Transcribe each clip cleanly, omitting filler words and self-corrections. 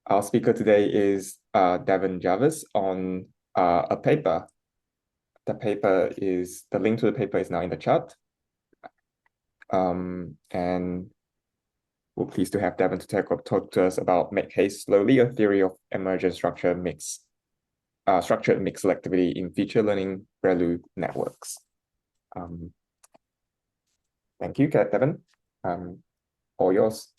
Our speaker today is Devon Jarvis on a paper. The link to the paper is now in the chat. And we're pleased to have Devon to talk to us about Haste Slowly, a theory of emergent structured mixed selectivity in feature learning ReLU networks. Thank you, Devon. All yours.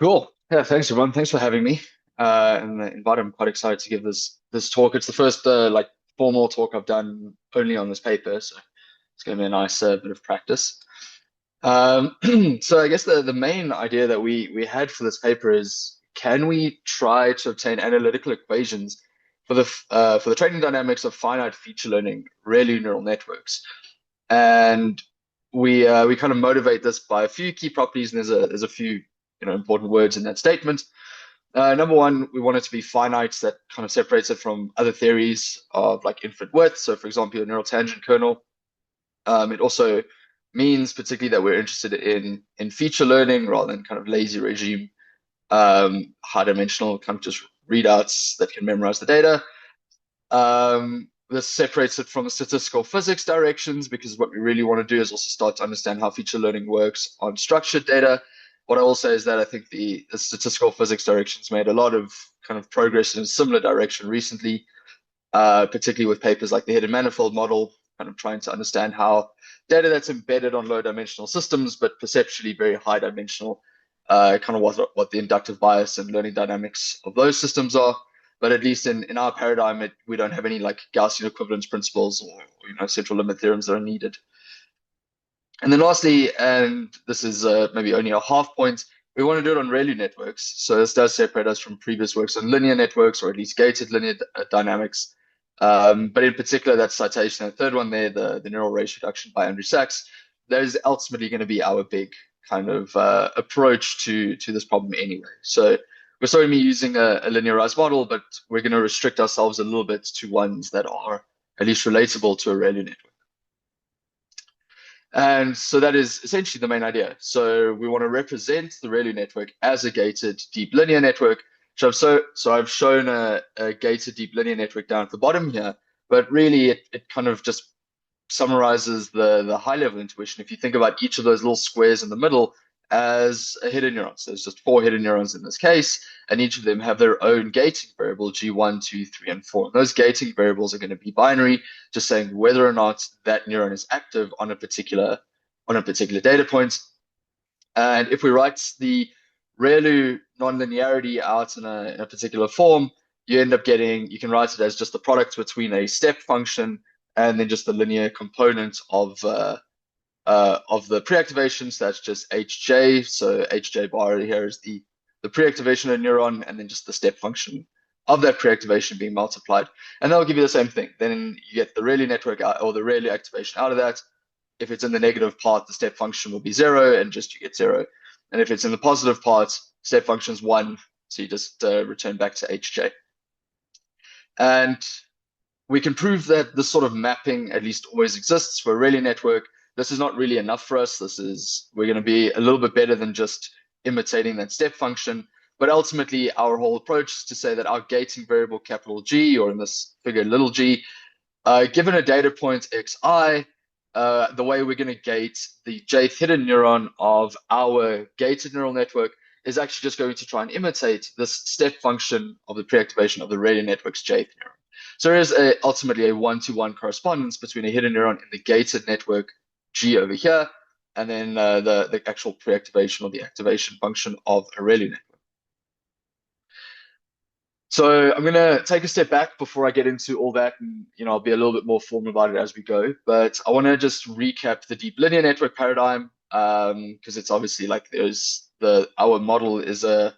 Cool. Yeah, thanks everyone. Thanks for having me. And the invite. I'm quite excited to give this talk. It's the first like formal talk I've done only on this paper, so it's going to be a nice bit of practice. So I guess the main idea that we had for this paper is, can we try to obtain analytical equations for the training dynamics of finite feature learning ReLU neural networks? And we kind of motivate this by a few key properties, and there's a few important words in that statement. Number one, we want it to be finite. That kind of separates it from other theories of like infinite width. So for example, your neural tangent kernel. It also means particularly that we're interested in feature learning rather than kind of lazy regime, high dimensional kind of just readouts that can memorize the data. This separates it from the statistical physics directions, because what we really want to do is also start to understand how feature learning works on structured data. What I will say is that I think the statistical physics directions made a lot of kind of progress in a similar direction recently, particularly with papers like the hidden manifold model, kind of trying to understand how data that's embedded on low dimensional systems, but perceptually very high dimensional, kind of what the inductive bias and learning dynamics of those systems are. But at least in our paradigm, we don't have any like Gaussian equivalence principles or central limit theorems that are needed. And then lastly, and this is maybe only a half point, we want to do it on ReLU networks. So this does separate us from previous works on linear networks, or at least gated linear dynamics. But in particular, that citation, the third one there, the neural race reduction by Andrew Sachs, that is ultimately going to be our big kind of approach to this problem anyway. So we're sorry me using a linearized model, but we're going to restrict ourselves a little bit to ones that are at least relatable to a ReLU network. And so that is essentially the main idea. So we want to represent the ReLU network as a gated deep linear network. So I've shown a gated deep linear network down at the bottom here, but really it kind of just summarizes the high level intuition. If you think about each of those little squares in the middle as a hidden neuron, so there's just 4 hidden neurons in this case, and each of them have their own gating variable, G1, 2, 3, and 4. And those gating variables are going to be binary, just saying whether or not that neuron is active on a particular data point. And if we write the ReLU nonlinearity out in a particular form, you end up getting, you can write it as just the product between a step function and then just the linear component of the pre-activation. So that's just Hj. So Hj bar here is the pre-activation of a neuron, and then just the step function of that pre-activation being multiplied. And that'll give you the same thing. Then you get the ReLU network out, or the ReLU activation out of that. If it's in the negative part, the step function will be 0, and just you get 0. And if it's in the positive part, step function is 1, so you just return back to Hj. And we can prove that this sort of mapping at least always exists for a ReLU network. This is not really enough for us. We're going to be a little bit better than just imitating that step function. But ultimately, our whole approach is to say that our gating variable capital G, or in this figure little g, given a data point xi, the way we're going to gate the jth hidden neuron of our gated neural network is actually just going to try and imitate this step function of the pre-activation of the ReLU network's jth neuron. So there is ultimately a one-to-one correspondence between a hidden neuron in the gated network G over here, and then the actual pre-activation or the activation function of a ReLU network. So I'm going to take a step back before I get into all that, and I'll be a little bit more formal about it as we go. But I want to just recap the deep linear network paradigm, because it's obviously like our model is at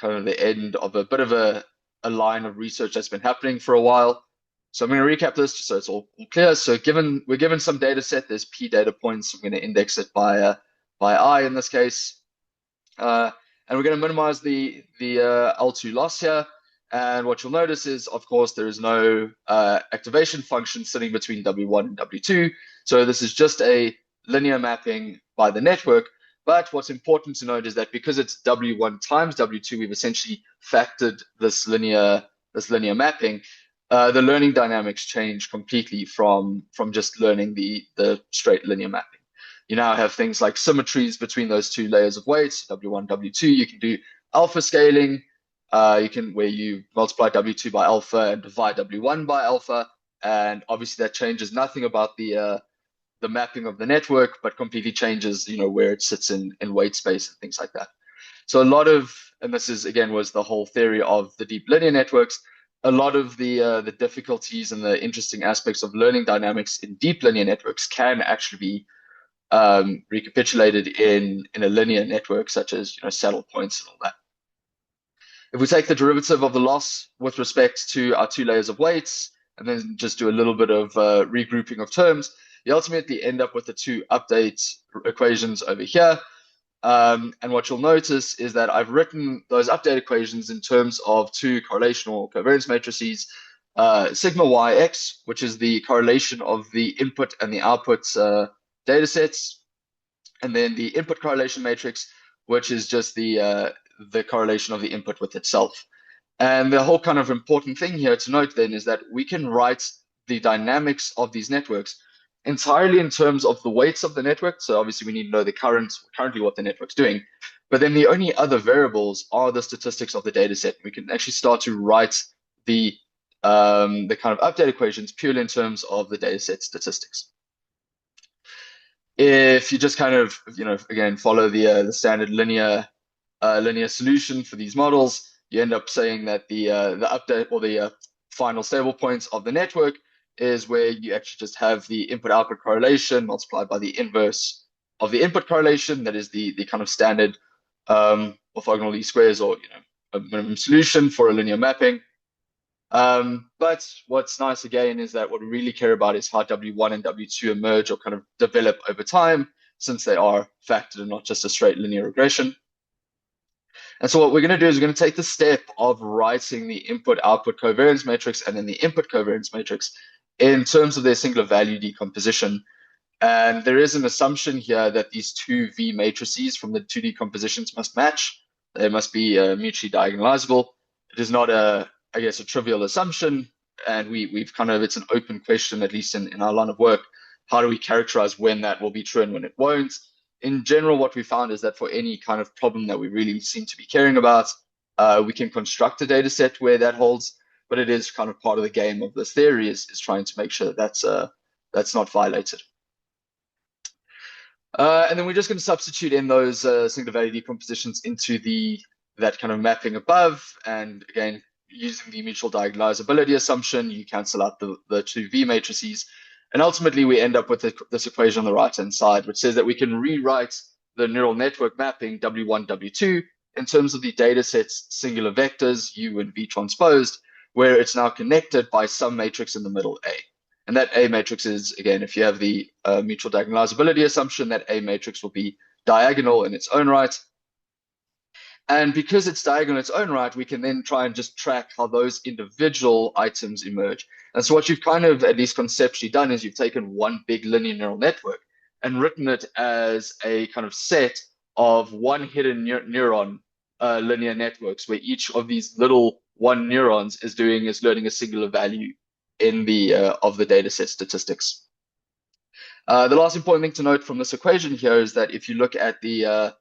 kind of the end of a bit of a line of research that's been happening for a while. So I'm going to recap this just so it's all clear. So we're given some data set, there's p data points. I'm going to index it by I in this case, and we're going to minimize the L2 loss here. And what you'll notice is, of course, there is no activation function sitting between W1 and W2. So this is just a linear mapping by the network. But what's important to note is that because it's W1 times W2, we've essentially factored this linear mapping. The learning dynamics change completely from just learning the straight linear mapping. You now have things like symmetries between those two layers of weights, W1, W2. You can do alpha scaling, where you multiply W2 by alpha and divide W1 by alpha. And obviously that changes nothing about the mapping of the network, but completely changes, where it sits in weight space and things like that. So a lot of, and this is again was the whole theory of the deep linear networks. A lot of the difficulties and the interesting aspects of learning dynamics in deep linear networks can actually be recapitulated in a linear network, such as saddle points and all that. If we take the derivative of the loss with respect to our two layers of weights, and then just do a little bit of regrouping of terms, you ultimately end up with the two update equations over here. And what you'll notice is that I've written those update equations in terms of two correlational covariance matrices, sigma yx, which is the correlation of the input and the output data sets, and then the input correlation matrix, which is just the correlation of the input with itself. And the whole kind of important thing here to note then is that we can write the dynamics of these networks entirely in terms of the weights of the network. So obviously we need to know currently what the network's doing. But then the only other variables are the statistics of the data set. We can actually start to write the kind of update equations purely in terms of the data set statistics. If you just kind of, again, follow the standard linear solution for these models, you end up saying that the update or the final stable points of the network is where you actually just have the input-output correlation multiplied by the inverse of the input correlation. That is the kind of standard orthogonal least squares, or a minimum solution for a linear mapping. But what's nice again is that what we really care about is how W1 and W2 emerge or kind of develop over time, since they are factored and not just a straight linear regression. And so what we're going to do is we're going to take the step of writing the input-output covariance matrix and then the input covariance matrix in terms of their singular value decomposition. And there is an assumption here that these two V matrices from the two decompositions must match. They must be mutually diagonalizable. It is not a trivial assumption, and we've kind of, it's an open question, at least in our line of work. How do we characterize when that will be true and when it won't? In general, what we found is that for any kind of problem that we really seem to be caring about, we can construct a data set where that holds, but it is kind of part of the game of this theory is trying to make sure that that's not violated. And then we're just going to substitute in those singular value decompositions into that kind of mapping above. And again, using the mutual diagonalizability assumption, you cancel out the two V matrices. And ultimately, we end up with this equation on the right-hand side, which says that we can rewrite the neural network mapping W1, W2 in terms of the data set's singular vectors, U and V transposed, where it's now connected by some matrix in the middle, A. And that A matrix is, again, if you have the mutual diagonalizability assumption, that A matrix will be diagonal in its own right. And because it's diagonal in its own right, we can then try and just track how those individual items emerge. And so what you've kind of, at least conceptually done, is you've taken one big linear neural network and written it as a kind of set of one hidden neuron linear networks, where each of these little one neurons is learning a singular value in the of the data set statistics. The last important thing to note from this equation here is that if you look at the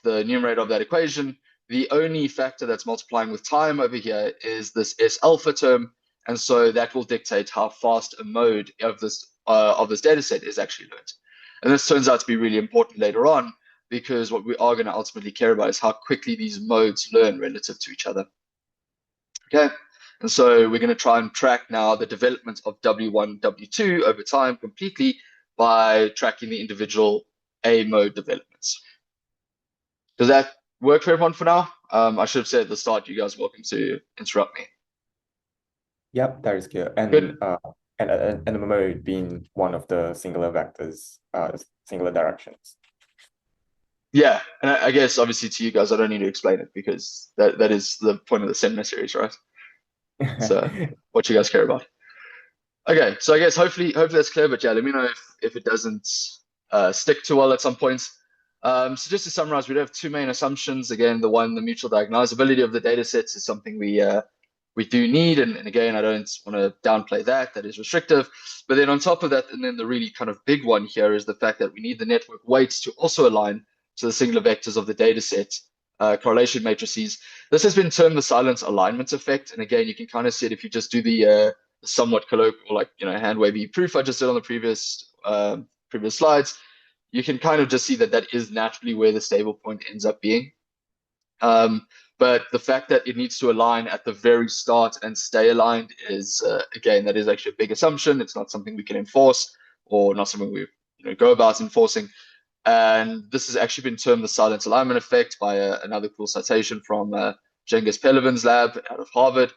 numerator of that equation, the only factor that's multiplying with time over here is this S alpha term, and so that will dictate how fast a mode of this data set is actually learned. And this turns out to be really important later on, because what we are going to ultimately care about is how quickly these modes learn relative to each other. Okay, and so we're going to try and track now the development of W1, W2 over time completely by tracking the individual A mode developments. Does that work for everyone for now? I should have said at the start, you guys are welcome to interrupt me. Yep, that is clear. And Good. And the mode being one of the singular vectors, singular directions. Yeah, and I guess obviously to you guys, I don't need to explain it, because that is the point of the seminar series, right? So what you guys care about. Okay, so I guess hopefully that's clear, but yeah, let me know if it doesn't stick too well at some points. So just to summarize, we do have two main assumptions. Again, the mutual diagnosability of the data sets is something we do need. And again, I don't want to downplay that. That is restrictive. But then on top of that, and then the really kind of big one here is the fact that we need the network weights to also align to the singular vectors of the data set, correlation matrices. This has been termed the silence alignment effect. And again, you can kind of see it if you just do the somewhat colloquial, like, hand wavy proof I just did on the previous slides. You can kind of just see that that is naturally where the stable point ends up being. But the fact that it needs to align at the very start and stay aligned is, again, that is actually a big assumption. It's not something we can enforce, or not something we go about enforcing. And this has actually been termed the silence alignment effect by another cool citation from Cengiz Pelivan's lab out of Harvard.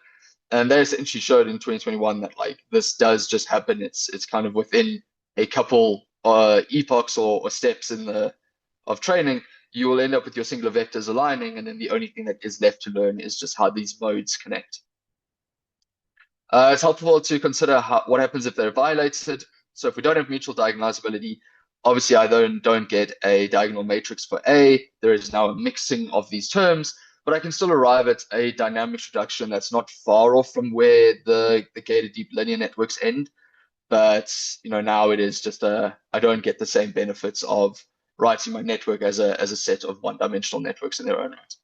And they essentially showed in 2021 that like this does just happen. It's kind of within a couple epochs or steps of training, you will end up with your singular vectors aligning, and then the only thing that is left to learn is just how these modes connect. It's helpful to consider what happens if they're violated. So if we don't have mutual diagonalizability, obviously I don't get a diagonal matrix for A. There is now a mixing of these terms, but I can still arrive at a dynamics reduction that's not far off from where the gated deep linear networks end. But now it is just I don't get the same benefits of writing my network as a set of one-dimensional networks in their own right.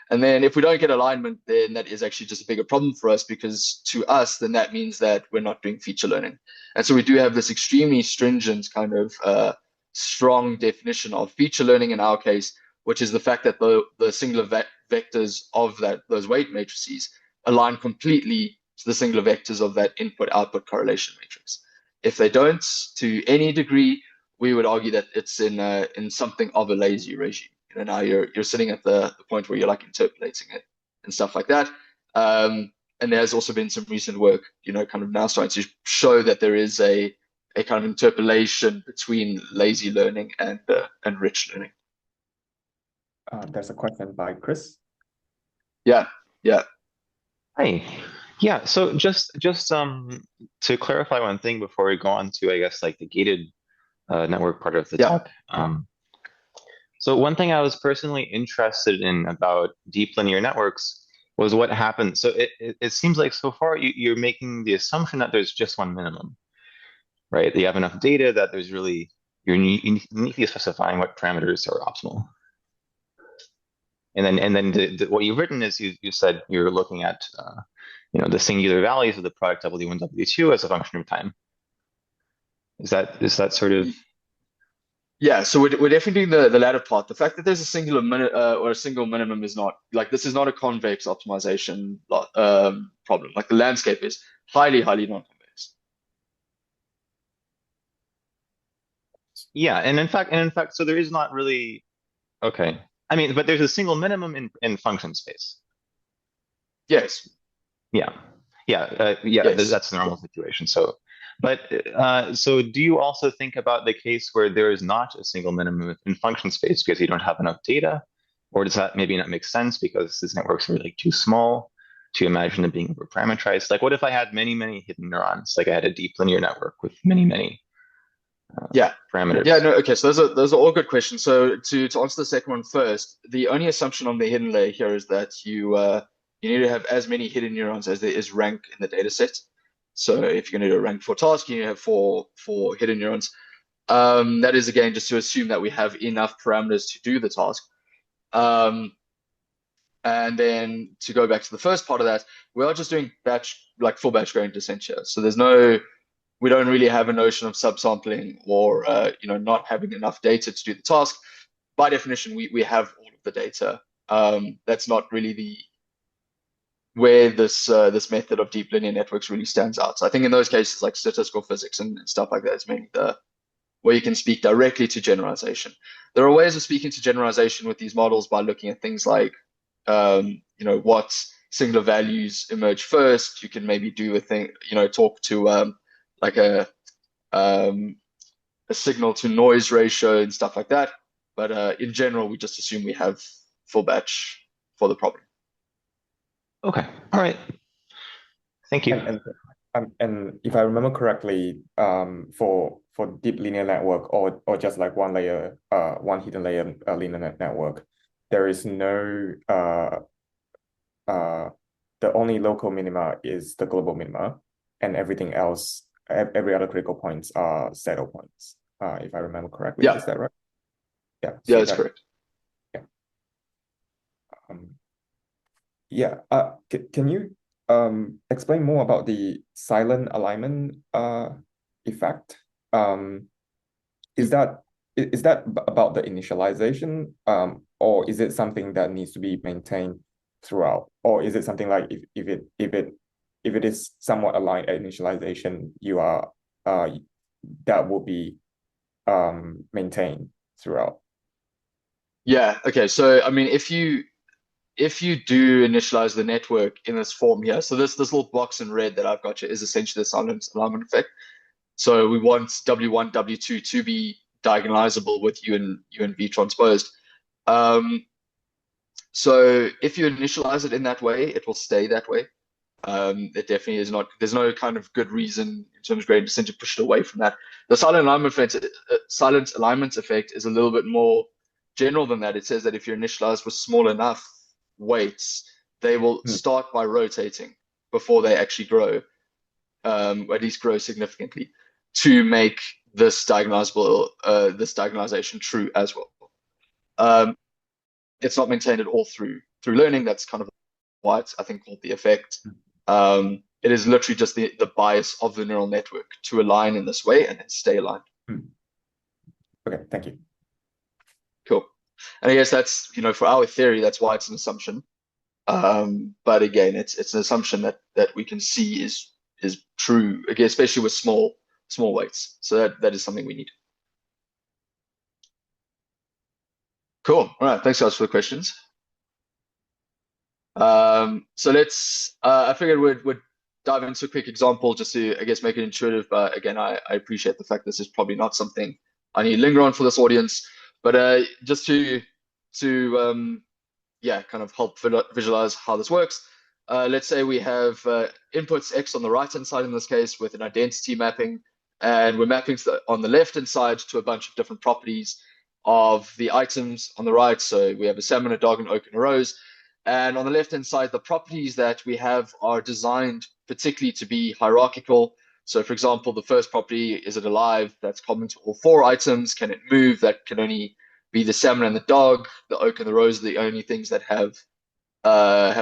And then if we don't get alignment, then that is actually just a bigger problem for us, because to us, then that means that we're not doing feature learning. And so we do have this extremely stringent kind of strong definition of feature learning in our case, which is the fact that the singular vectors of those weight matrices align completely to the singular vectors of that input-output correlation matrix. If they don't, to any degree, we would argue that it's in something of a lazy regime. Now you're sitting at the point where you're like interpolating it and stuff like that. And there has also been some recent work, kind of now starting to show that there is a kind of interpolation between lazy learning and rich learning. There's a question by Chris. Yeah. Hi. Yeah, so just to clarify one thing before we go on to, I guess, like the gated network part of the talk. So one thing I was personally interested in about deep linear networks was what happens. So it seems like so far you're making the assumption that there's just one minimum, right? That you have enough data that there's really, you're uniquely specifying what parameters are optimal. And then what you've written is you said you're looking at the singular values of the product W1, W2 as a function of time. Is that sort of? Yeah, so we're definitely doing the latter part. The fact that there's a singular or a single minimum is not like, this is not a convex optimization problem. Like the landscape is highly non-convex. Yeah, and in fact, so there is not really. Okay, I mean, but there's a single minimum in function space. Yes. Yeah. Yes. That's the normal situation. So, but so do you also think about the case where there is not a single minimum in function space because you don't have enough data, or does that maybe not make sense because these networks are like too small to imagine them being overparameterized? Like, what if I had many hidden neurons? Like I had a deep linear network with many parameters. Yeah, no, okay, so those are all good questions. So to answer the second one first, the only assumption on the hidden layer here is that you need to have as many hidden neurons as there is rank in the data set. So if you're going to do a rank 4 task, you have four hidden neurons. That is, again, just to assume that we have enough parameters to do the task. And then to go back to the first part of that, we are just doing full batch gradient descent here. So we don't really have a notion of subsampling or not having enough data to do the task. By definition, we have all of the data. That's not really where this method of deep linear networks really stands out. So I think in those cases, like statistical physics and stuff like that, is mainly where you can speak directly to generalization. There are ways of speaking to generalization with these models by looking at things like what singular values emerge first. You can maybe do a thing, talk to like a signal to noise ratio and stuff like that. But in general, we just assume we have full batch for the problem. Okay. All right. Thank you. And if I remember correctly, for for deep linear network or just like one layer, one hidden layer linear network, there is no the only local minima is the global minima, and everything else, every other critical points are saddle points. If I remember correctly, Yeah. is that right? Yeah. Yeah, So that's correct. Yeah. Yeah. Can you explain more about the silent alignment effect? Is that about the initialization, or is it something that needs to be maintained throughout, or is it something like if it is somewhat aligned at initialization, you are that will be maintained throughout? Yeah. Okay. So I mean, if you do initialize the network in this form here, so this little box in red that I've got here is essentially the silent alignment effect. So we want W1, W2 to be diagonalizable with U and V transposed. So if you initialize it in that way, it will stay that way. It definitely is not, there's no kind of good reason in terms of gradient descent to push it away from that. The silent alignment effect is a little bit more general than that. It says that if you're initialized with small enough weights, they will start by rotating before they actually grow, at least grow significantly, to make this diagonalization true as well. It's not maintained at all through learning. That's kind of why it's, I think, called the effect. It is literally just the bias of the neural network to align in this way and then stay aligned. Okay, thank you. Cool. And I guess that's, for our theory, that's why it's an assumption. But again, it's an assumption that we can see is true, again, especially with small weights. So that is something we need. Cool. All right. Thanks, guys, for the questions. So let's, I figured we'd dive into a quick example just to, I guess, make it intuitive. But again, I appreciate the fact this is probably not something I need to linger on for this audience. But just to kind of help visualize how this works. Let's say we have inputs X on the right-hand side in this case with an identity mapping, and we're mapping on the left-hand side to a bunch of different properties of the items on the right. So we have a salmon, a dog, an oak, and a rose. And on the left-hand side, the properties that we have are designed particularly to be hierarchical. So for example, the first property, is it alive? That's common to all 4 items. Can it move? That can only be the salmon and the dog. The oak and the rose are the only things that have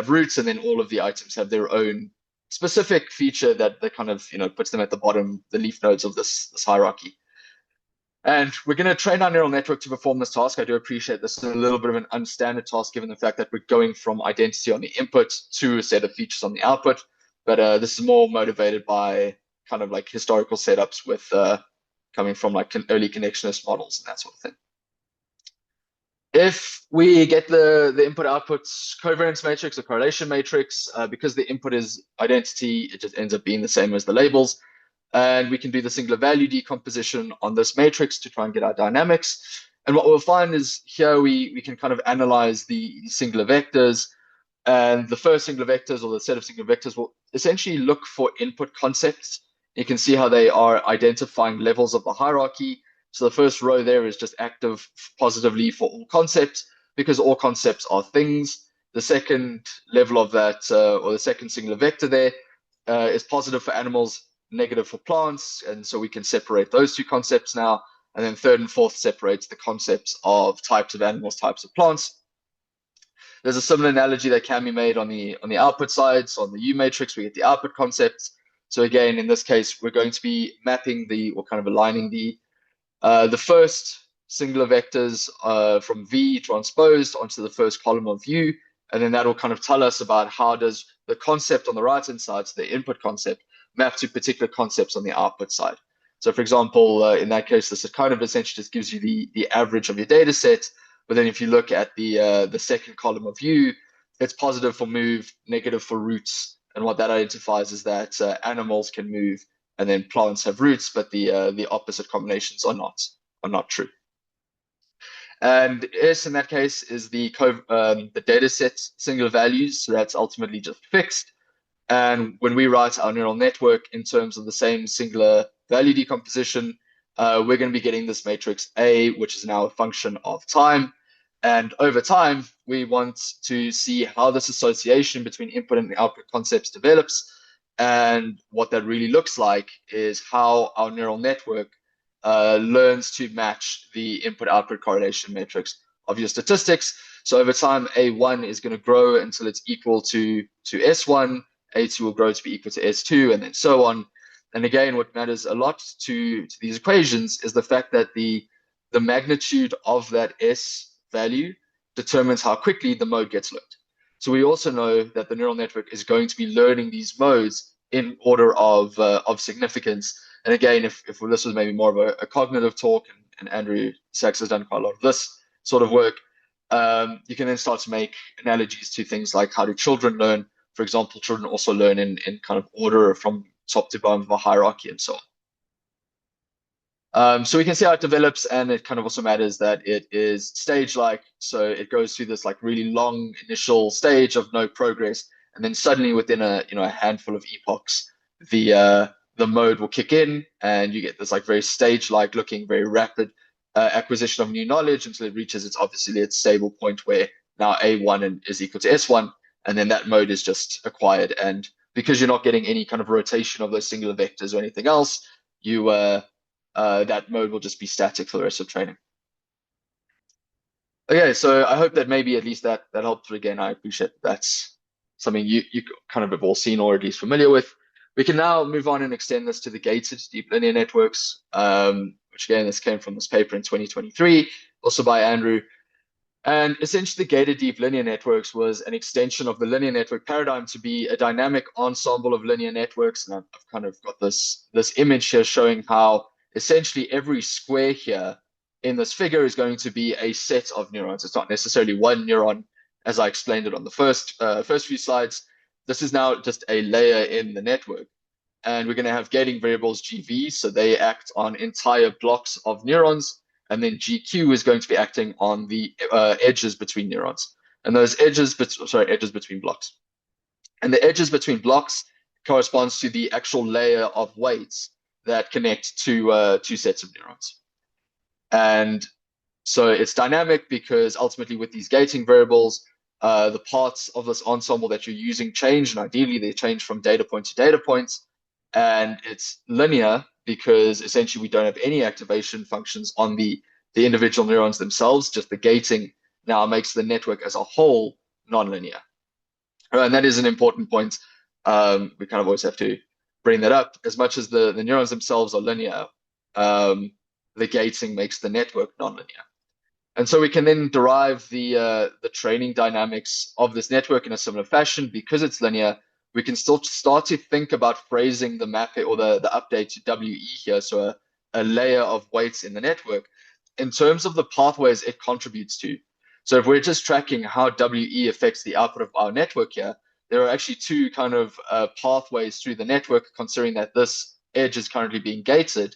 roots, and then all of the items have their own specific feature that kind of puts them at the bottom, the leaf nodes of this hierarchy. And we're going to train our neural network to perform this task. I do appreciate this is a little bit of an unstandard task given the fact that we're going from identity on the input to a set of features on the output. But this is more motivated by kind of like historical setups with coming from like early connectionist models and that sort of thing. If we get the input output covariance matrix or correlation matrix, because the input is identity, it just ends up being the same as the labels. And we can do the singular value decomposition on this matrix to try and get our dynamics. And what we'll find is here we can kind of analyze the singular vectors. And the first singular vectors, or the set of singular vectors, will essentially look for input concepts. You can see how they are identifying levels of the hierarchy. So the first row there is just active positively for all concepts, because all concepts are things. The second level of that, or the second singular vector there, is positive for animals, negative for plants. And so we can separate those 2 concepts now. And then third and fourth separates the concepts of types of animals, types of plants. There's a similar analogy that can be made on the output side. So on the U matrix, we get the output concepts. So again, in this case, we're going to be mapping or kind of aligning the first singular vectors from V transposed onto the first column of U. And then that will kind of tell us about how does the concept on the right-hand side, so the input concept, map to particular concepts on the output side. So for example, in that case, this kind of essentially just gives you the average of your data set. But then if you look at the second column of U, it's positive for move, negative for roots. And what that identifies is that animals can move and then plants have roots, but the opposite combinations are not true. And S in that case is the data set singular values. So that's ultimately just fixed. And when we write our neural network in terms of the same singular value decomposition, we're going to be getting this matrix A, which is now a function of time. And over time, we want to see how this association between input and output concepts develops. And what that really looks like is how our neural network learns to match the input-output correlation matrix of your statistics. So over time, A1 is going to grow until it's equal to S1, A2 will grow to be equal to S2, and then so on. And again, what matters a lot to these equations is the fact that the magnitude of that S value determines how quickly the mode gets learned. So we also know that the neural network is going to be learning these modes in order of significance. And again, if this was maybe more of a cognitive talk, and Andrew Sachs has done quite a lot of this sort of work, you can then start to make analogies to things like how do children learn. For example, children also learn in kind of order from top to bottom of a hierarchy and so on. So we can see how it develops, and it kind of also matters that it is stage-like. So it goes through this like really long initial stage of no progress, and then suddenly within a handful of epochs, the mode will kick in, and you get this like very stage-like looking, very rapid acquisition of new knowledge until it reaches its stable point where now A1 is equal to S1, and then that mode is just acquired. And because you're not getting any kind of rotation of those singular vectors or anything else, you that mode will just be static for the rest of training. Okay, so I hope that maybe at least that helped. Again, I appreciate that's something you kind of have all seen or at least familiar with. We can now move on and extend this to the gated deep linear networks, which again, this came from this paper in 2023, also by Andrew. And essentially, the gated deep linear networks was an extension of the linear network paradigm to be a dynamic ensemble of linear networks. And I've kind of got this image here showing how essentially every square here in this figure is going to be a set of neurons. It's not necessarily one neuron, as I explained it on the first few slides. This is now just a layer in the network. And we're going to have gating variables GV, so they act on entire blocks of neurons. And then GQ is going to be acting on the edges between neurons. And those edges between blocks. And the edges between blocks corresponds to the actual layer of weights that connect to two sets of neurons. And so it's dynamic because ultimately with these gating variables, the parts of this ensemble that you're using change, and ideally they change from data point to data point. And it's linear because essentially we don't have any activation functions on the individual neurons themselves. Just the gating now makes the network as a whole nonlinear. And that is an important point. We kind of always have to bring that up. As much as the neurons themselves are linear, the gating makes the network nonlinear. And so we can then derive the training dynamics of this network in a similar fashion. Because it's linear, we can still start to think about phrasing the map or the update to WE here, so a layer of weights in the network, in terms of the pathways it contributes to. So if we're just tracking how WE affects the output of our network here, there are actually two kind of pathways through the network, considering that this edge is currently being gated,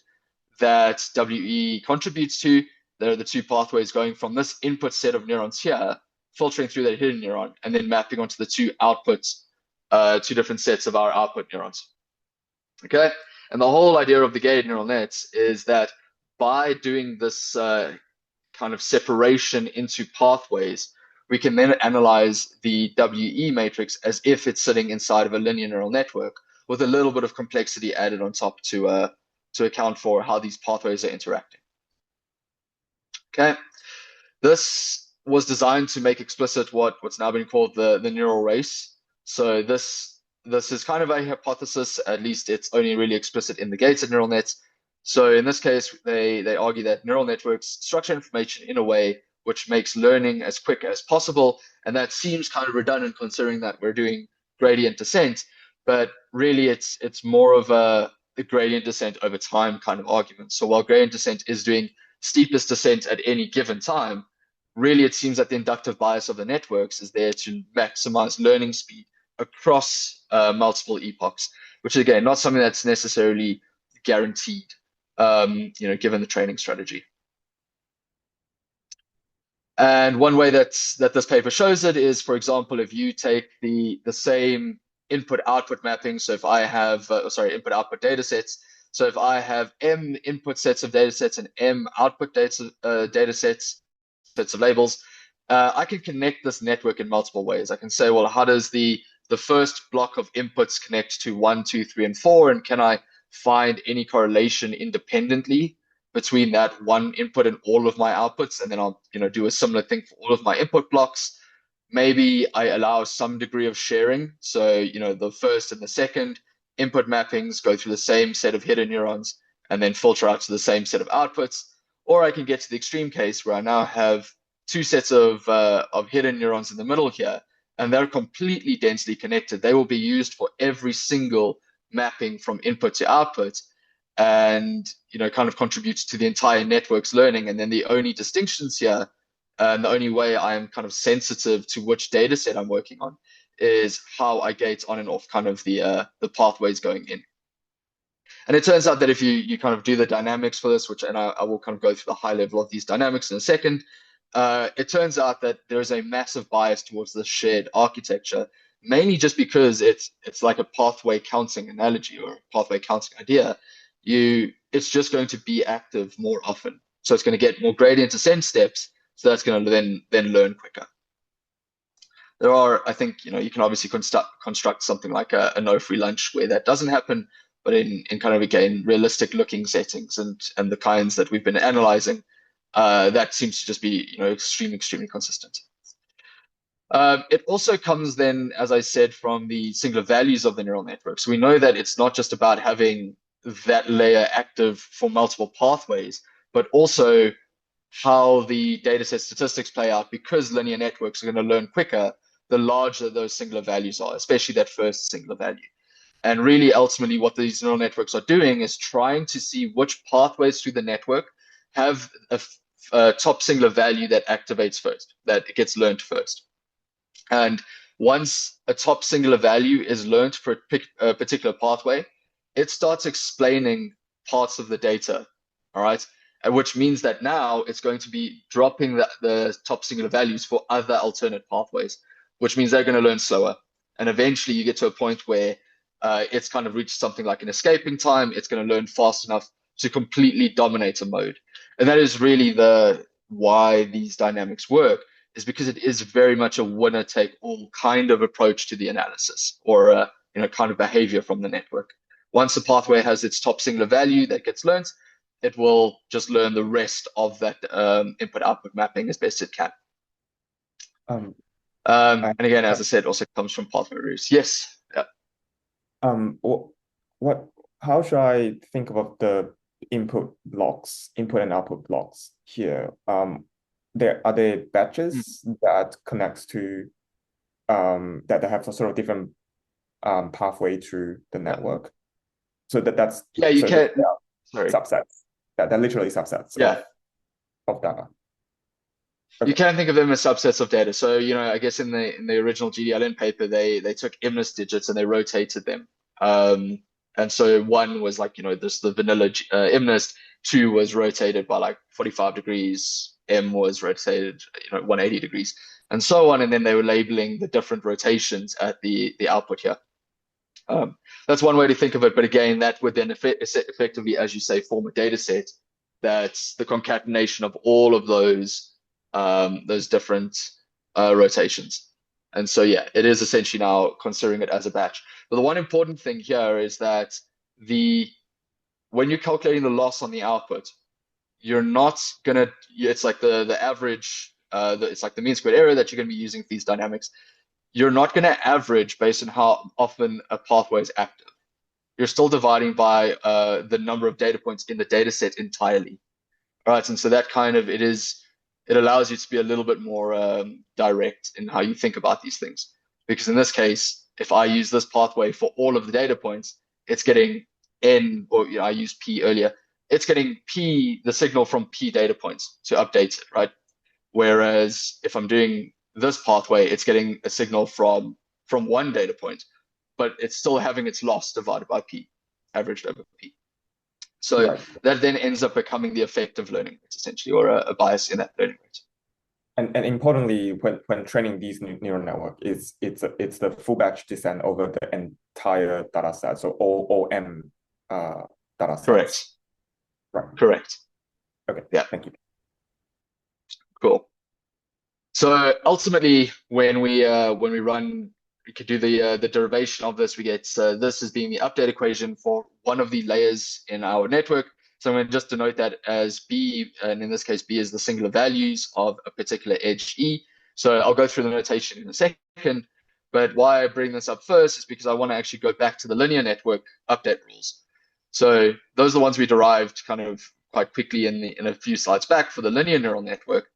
that WE contributes to. There are the two pathways going from this input set of neurons here, filtering through that hidden neuron, and then mapping onto the two outputs, two different sets of our output neurons. Okay, and the whole idea of the gated neural nets is that by doing this kind of separation into pathways, we can then analyze the WE matrix as if it's sitting inside of a linear neural network with a little bit of complexity added on top to account for how these pathways are interacting. Okay, this was designed to make explicit what's now been called the neural race. So this is kind of a hypothesis, at least it's only really explicit in the gated neural nets. So in this case, they argue that neural networks structure information in a way which makes learning as quick as possible. And that seems kind of redundant considering that we're doing gradient descent, but really it's more of a gradient descent over time kind of argument. So while gradient descent is doing steepest descent at any given time, really it seems that the inductive bias of the networks is there to maximize learning speed across multiple epochs, which is again not something that's necessarily guaranteed, given the training strategy. And one way that this paper shows it is, for example, if you take the same input-output mapping, so if I have input-output data sets, So if I have m input sets of data sets and m output data sets of labels, I can connect this network in multiple ways. I can say, well, how does the first block of inputs connect to 1, 2, 3, and 4, and can I find any correlation independently between that one input and all of my outputs? And then I'll do a similar thing for all of my input blocks. Maybe I allow some degree of sharing. So the first and the second input mappings go through the same set of hidden neurons and then filter out to the same set of outputs. Or I can get to the extreme case where I now have two sets of hidden neurons in the middle here, and they're completely densely connected. They will be used for every single mapping from input to output, and kind of contributes to the entire network's learning. And then the only distinctions here, and the only way I am kind of sensitive to which data set I'm working on, is how I gate on and off kind of the pathways going in. And it turns out that if you kind of do the dynamics for this, and I will kind of go through the high level of these dynamics in a second, it turns out that there is a massive bias towards the shared architecture, mainly just because it's like a pathway counting analogy or a pathway counting idea. It's just going to be active more often. So it's going to get more gradient ascent steps. So that's going to then learn quicker. There are, I think, you can obviously construct something like a no-free lunch where that doesn't happen, but in kind of, again, realistic looking settings and the kinds that we've been analyzing, that seems to just be, extremely consistent. It also comes then, as I said, from the singular values of the neural network. So we know that it's not just about having that layer active for multiple pathways, but also how the dataset statistics play out, because linear networks are going to learn quicker the larger those singular values are, especially that first singular value. And really, ultimately, what these neural networks are doing is trying to see which pathways through the network have a top singular value that activates first, that gets learned first. And once a top singular value is learned for a particular pathway, it starts explaining parts of the data, all right? Which means that now it's going to be dropping the top singular values for other alternate pathways, which means they're going to learn slower. And eventually you get to a point where it's kind of reached something like an escaping time. It's going to learn fast enough to completely dominate a mode. And that is really why these dynamics work, is because it is very much a winner-take-all kind of approach to the analysis, or kind of behavior from the network. Once the pathway has its top singular value that gets learned, it will just learn the rest of that input-output mapping as best it can. And again, as I said, also comes from pathway reviews. Yes. Yeah. How should I think about the input and output blocks here? Are there batches that connects to that have a sort of different pathway through the network? So that's you can. Sorry. Subsets. They're literally subsets of data. Okay. You can think of them as subsets of data. So, I guess in the original GDLN paper, they took MNIST digits and they rotated them. And so 1 was like, this the vanilla MNIST, 2 was rotated by like 45 degrees, M was rotated, 180 degrees, and so on. And then they were labeling the different rotations at the output here. That's one way to think of it. But again, that would then effectively, as you say, form a data set that's the concatenation of all of those different rotations. And so, yeah, it is essentially now considering it as a batch. But the one important thing here is that when you're calculating the loss on the output, you're not gonna, it's like the average, it's like the mean squared error that you're gonna be using for these dynamics. You're not gonna average based on how often a pathway is active. You're still dividing by the number of data points in the data set entirely. All right, and so that kind of, it allows you to be a little bit more direct in how you think about these things. Because in this case, if I use this pathway for all of the data points, it's getting N, or I used P earlier, it's getting P, the signal from P data points to update it, right? Whereas if I'm doing this pathway, it's getting a signal from one data point, but it's still having its loss divided by P, averaged over P. So that then ends up becoming the effective learning rate, essentially, or a bias in that learning rate. And importantly, when training these neural network, it's the full batch descent over the entire data set. So all M data sets. Correct. Right. Correct. Okay. Yeah. Thank you. Cool. So ultimately, when we run, we could do the derivation of this. We get this as being the update equation for one of the layers in our network. So I'm going to just denote that as B, and in this case, B is the singular values of a particular edge E. So I'll go through the notation in a second. But why I bring this up first is because I want to actually go back to the linear network update rules. So those are the ones we derived kind of quite quickly in a few slides back for the linear neural network.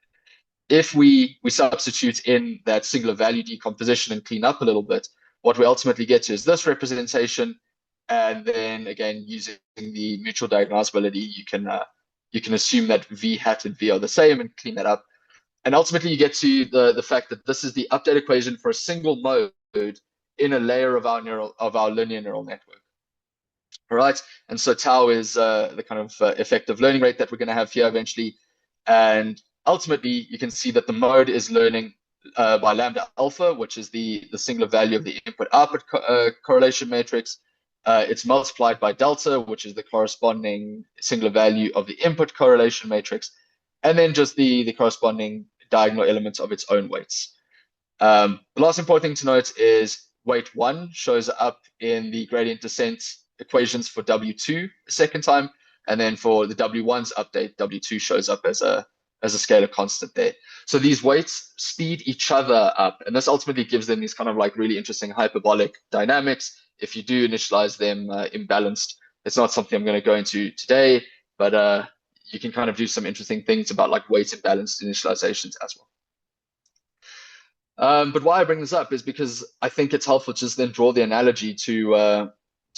If we substitute in that singular value decomposition and clean up a little bit, what we ultimately get to is this representation. And then again, using the mutual diagnosability, you can assume that V hat and V are the same and clean that up. And ultimately you get to the fact that this is the update equation for a single mode in a layer of our linear neural network. All right. And so tau is the kind of effective learning rate that we're going to have here eventually. And ultimately, you can see that the mode is learning by lambda alpha, which is the singular value of the input-output correlation matrix. It's multiplied by delta, which is the corresponding singular value of the input correlation matrix, and then just the corresponding diagonal elements of its own weights. The last important thing to note is weight 1 shows up in the gradient descent equations for W2 a second time, and then for the W1's update, W2 shows up as a scalar constant there. So these weights speed each other up, and this ultimately gives them these kind of like really interesting hyperbolic dynamics. If you do initialize them imbalanced, it's not something I'm going to go into today, but you can kind of do some interesting things about like weight imbalanced initializations as well. But why I bring this up is because I think it's helpful to just then draw the analogy to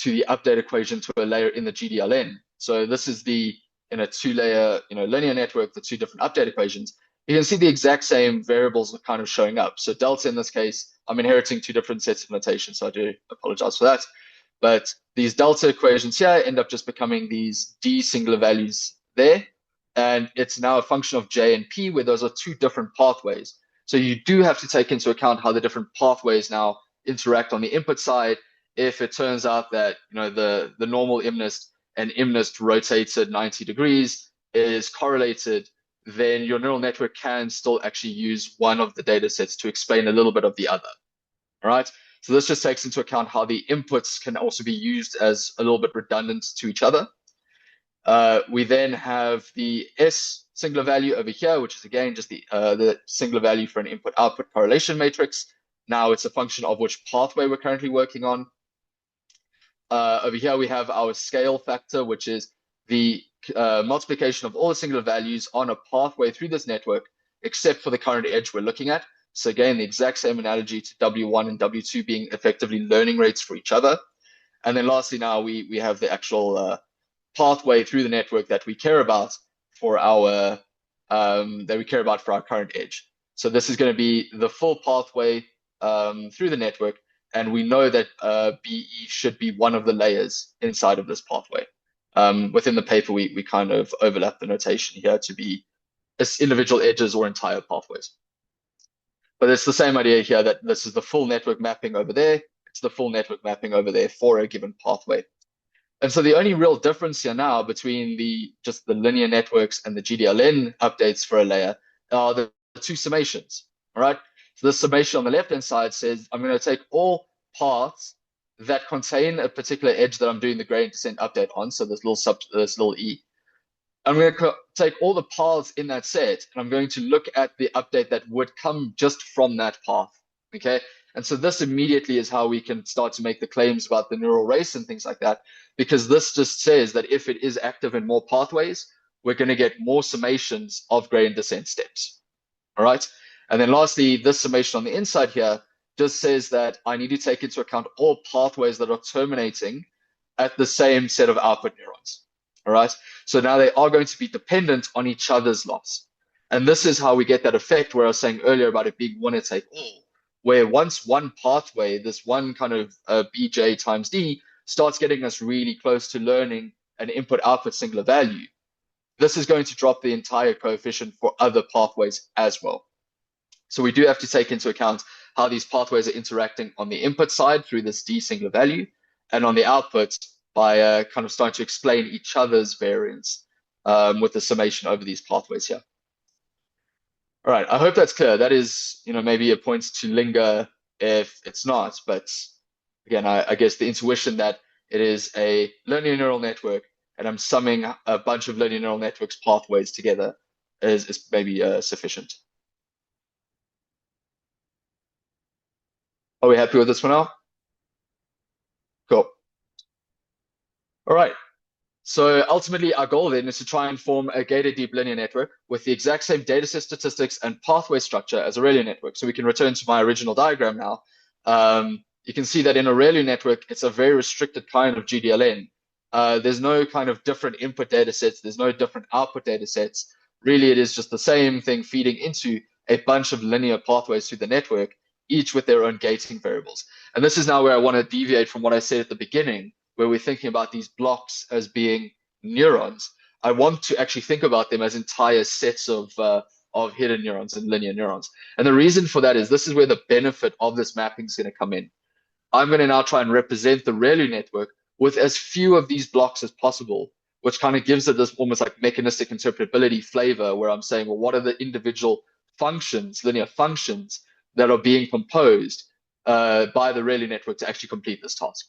the update equation to a layer in the GDLN. So this is in a two-layer linear network, the two different update equations. You can see the exact same variables are kind of showing up. So delta in this case, I'm inheriting two different sets of notation, so I do apologize for that. But these delta equations here end up just becoming these D singular values there. And it's now a function of J and P, where those are two different pathways. So you do have to take into account how the different pathways now interact on the input side. If it turns out that the normal MNIST and MNIST rotated 90 degrees is correlated, then your neural network can still actually use one of the data sets to explain a little bit of the other. All right. So this just takes into account how the inputs can also be used as a little bit redundant to each other. We then have the S singular value over here, which is again just the singular value for an input-output correlation matrix. Now it's a function of which pathway we're currently working on. Over here we have our scale factor, which is the multiplication of all the singular values on a pathway through this network, except for the current edge we're looking at. So again, the exact same analogy to W1 and W2 being effectively learning rates for each other. And then lastly, now we have the actual pathway through the network that we care about for our current edge. So this is going to be the full pathway through the network, and we know that BE should be one of the layers inside of this pathway. Within the paper, we kind of overlap the notation here to be individual edges or entire pathways. But it's the same idea here that this is the full network mapping over there. It's the full network mapping over there for a given pathway. And so the only real difference here now between just the linear networks and the GDLN updates for a layer are the two summations. All right. So the summation on the left-hand side says I'm going to take all paths that contain a particular edge that I'm doing the gradient descent update on. So this little E. I'm going to take all the paths in that set, and I'm going to look at the update that would come just from that path. Okay. And so this immediately is how we can start to make the claims about the neural race and things like that, because this just says that if it is active in more pathways, we're going to get more summations of gradient descent steps. All right. And then lastly, this summation on the inside here just says that I need to take into account all pathways that are terminating at the same set of output neurons. All right. So now they are going to be dependent on each other's loss. And this is how we get that effect where I was saying earlier about it being winner take all, where once one pathway, this one kind of BJ times D, starts getting us really close to learning an input-output singular value, this is going to drop the entire coefficient for other pathways as well. So we do have to take into account how these pathways are interacting on the input side through this D singular value, and on the output, by kind of starting to explain each other's variance with the summation over these pathways here. All right, I hope that's clear. That is, maybe a point to linger if it's not, but again, I guess the intuition that it is a linear neural network and I'm summing a bunch of linear neural networks pathways together is maybe sufficient. Are we happy with this for now? Cool. All right. So ultimately, our goal then is to try and form a gated deep linear network with the exact same dataset statistics and pathway structure as a ReLU network. So we can return to my original diagram now. You can see that in a ReLU network, it's a very restricted kind of GDLN. There's no kind of different input datasets. There's no different output datasets. Really, it is just the same thing feeding into a bunch of linear pathways through the network, each with their own gating variables. And this is now where I want to deviate from what I said at the beginning, where we're thinking about these blocks as being neurons. I want to actually think about them as entire sets of hidden neurons and linear neurons. And the reason for that is this is where the benefit of this mapping is going to come in. I'm going to now try and represent the ReLU network with as few of these blocks as possible, which kind of gives it this almost like mechanistic interpretability flavor, where I'm saying, well, what are the individual functions, linear functions, that are being composed by the ReLU network to actually complete this task?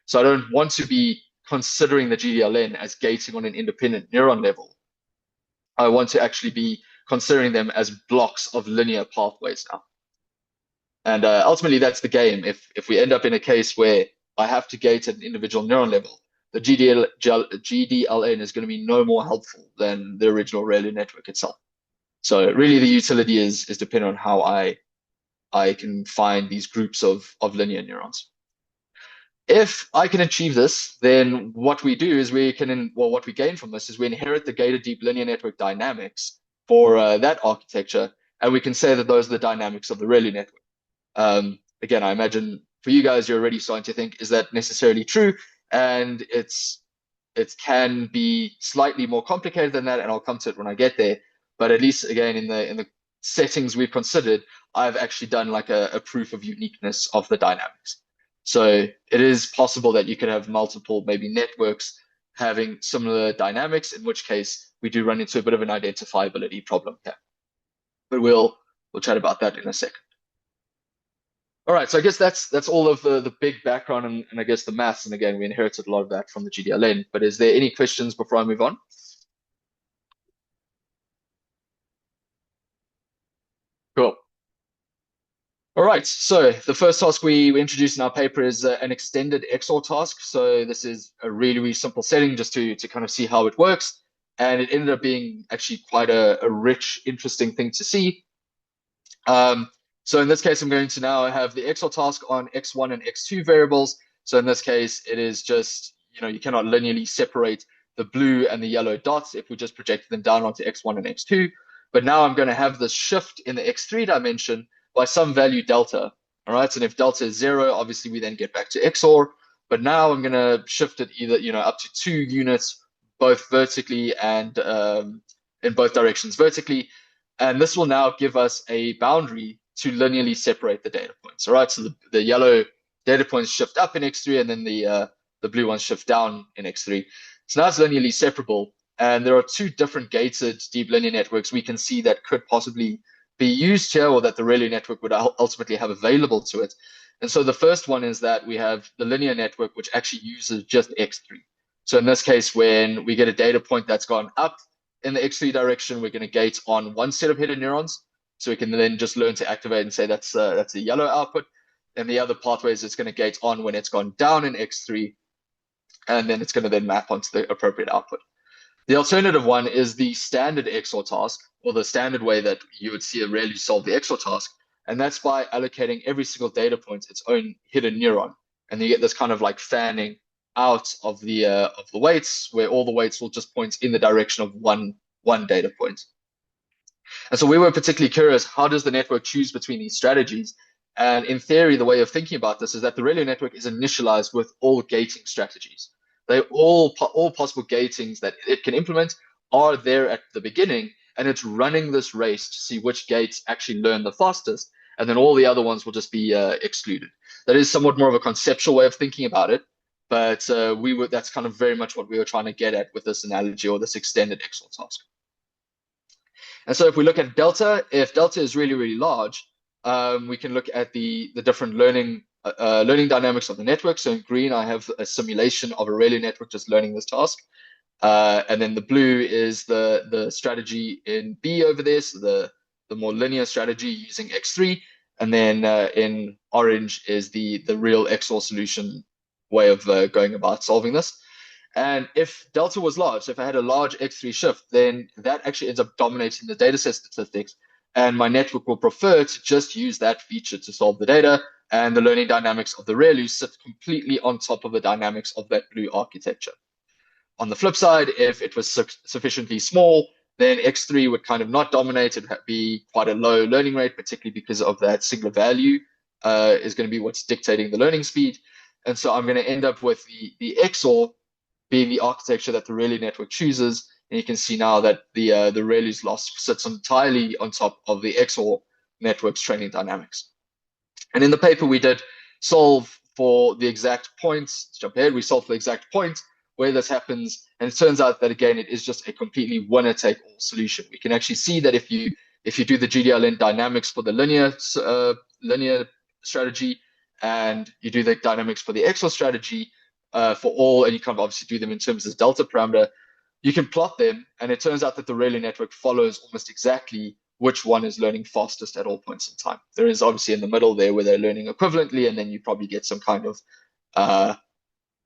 So I don't want to be considering the GDLN as gating on an independent neuron level. I want to actually be considering them as blocks of linear pathways now. And ultimately, that's the game. If we end up in a case where I have to gate at an individual neuron level, the GDLN is going to be no more helpful than the original ReLU network itself. So really, the utility is dependent on how I can find these groups of linear neurons. If I can achieve this, then what we do is what we gain from this is we inherit the gated deep linear network dynamics for that architecture, and we can say that those are the dynamics of the ReLU network. Again, I imagine for you guys, you're already starting to think, is that necessarily true? And it can be slightly more complicated than that, and I'll come to it when I get there. But at least, again, in the settings we've considered, I've actually done like a proof of uniqueness of the dynamics. So it is possible that you could have multiple maybe networks having similar dynamics, in which case we do run into a bit of an identifiability problem here. But we'll chat about that in a second. All right, so I guess that's all of the big background and I guess the maths. And again, we inherited a lot of that from the GDLN. But is there any questions before I move on? Cool. All right, so the first task we introduced in our paper is an extended XOR task. So this is a really, really simple setting just to kind of see how it works. And it ended up being actually quite a rich, interesting thing to see. So in this case, I'm going to now have the XOR task on x1 and x2 variables. So in this case, it is just, you cannot linearly separate the blue and the yellow dots if we just projected them down onto x1 and x2. But now I'm going to have this shift in the x3 dimension by some value delta. All right, so if delta is 0, obviously we then get back to XOR. But now I'm going to shift it either, up to 2 units, both vertically and in both directions vertically. And this will now give us a boundary to linearly separate the data points. All right, so the yellow data points shift up in x3, and then the blue ones shift down in x3. So now it's linearly separable. And there are 2 different gated deep linear networks we can see that could possibly be used here, or that the ReLU network would ultimately have available to it. And so the first one is that we have the linear network, which actually uses just x3. So in this case, when we get a data point that's gone up in the x3 direction, we're going to gate on one set of hidden neurons. So we can then just learn to activate and say that's a yellow output. And the other pathways it's going to gate on when it's gone down in x3. And then it's going to then map onto the appropriate output. The alternative one is the standard XOR task, or the standard way that you would see a ReLU solve the XOR task. And that's by allocating every single data point its own hidden neuron. And you get this kind of like fanning out of the weights, where all the weights will just point in the direction of one data point. And so we were particularly curious, how does the network choose between these strategies? And in theory, the way of thinking about this is that the ReLU network is initialized with all gating strategies. All possible gatings that it can implement are there at the beginning, and it's running this race to see which gates actually learn the fastest, and then all the other ones will just be excluded. That is somewhat more of a conceptual way of thinking about it. But that's kind of very much what we were trying to get at with this analogy or this extended XOR task. And so if we look at delta, if delta is really, really large, we can look at the different learning dynamics of the network. So in green, I have a simulation of a ReLU network just learning this task. And then the blue is the strategy in B over there, so the more linear strategy using X3. And then in orange is the real XOR solution way of going about solving this. And if delta was large, so if I had a large X3 shift, then that actually ends up dominating the dataset statistics. And my network will prefer to just use that feature to solve the data. And the learning dynamics of the ReLU sit completely on top of the dynamics of that blue architecture. On the flip side, if it was sufficiently small, then X3 would kind of not dominate. It would be quite a low learning rate, particularly because of that singular value is going to be what's dictating the learning speed. And so I'm going to end up with the XOR being the architecture that the ReLU network chooses. And you can see now that the ReLU's loss sits entirely on top of the XOR network's training dynamics. And in the paper, we did solve for the exact points. Jump ahead, we solved for the exact point where this happens. And it turns out that, again, it is just a completely winner-take-all solution. We can actually see that if you do the GDLN dynamics for the linear strategy, and you do the dynamics for the XOR strategy for all, and you can obviously do them in terms of delta parameter, you can plot them, and it turns out that the ReLU network follows almost exactly which one is learning fastest at all points in time. There is obviously in the middle there where they're learning equivalently, and then you probably get some kind of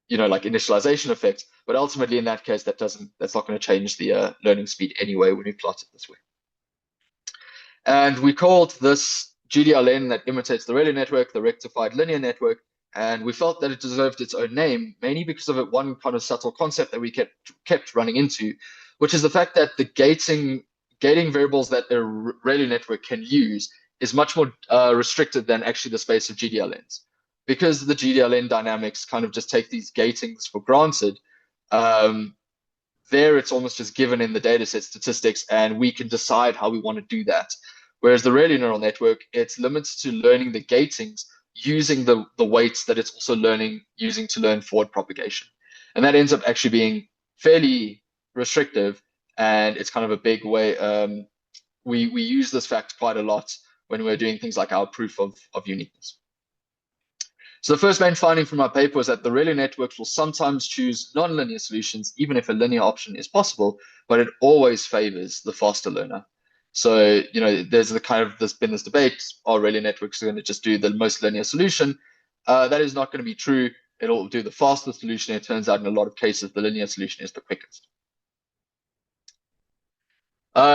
like initialization effect. But ultimately, in that case, that's not going to change the learning speed anyway when we plot it this way. And we called this GDLN that imitates the ReLU network the rectified linear network. And we felt that it deserved its own name, mainly because of one kind of subtle concept that we kept running into, which is the fact that the gating variables that a ReLU network can use is much more restricted than actually the space of GDLNs. Because the GDLN dynamics kind of just take these gatings for granted, there it's almost just given in the dataset statistics, and we can decide how we want to do that. Whereas the ReLU neural network, it's limited to learning the gatings using the weights that it's also using to learn forward propagation. And that ends up actually being fairly restrictive, and it's kind of a big way. We use this fact quite a lot when we're doing things like our proof of uniqueness. So the first main finding from our paper was that the ReLU networks will sometimes choose nonlinear solutions, even if a linear option is possible, but it always favors the faster learner. So, there's been this debate, are ReLU networks going to just do the most linear solution? That is not going to be true. It'll do the faster solution. It turns out in a lot of cases, the linear solution is the quickest.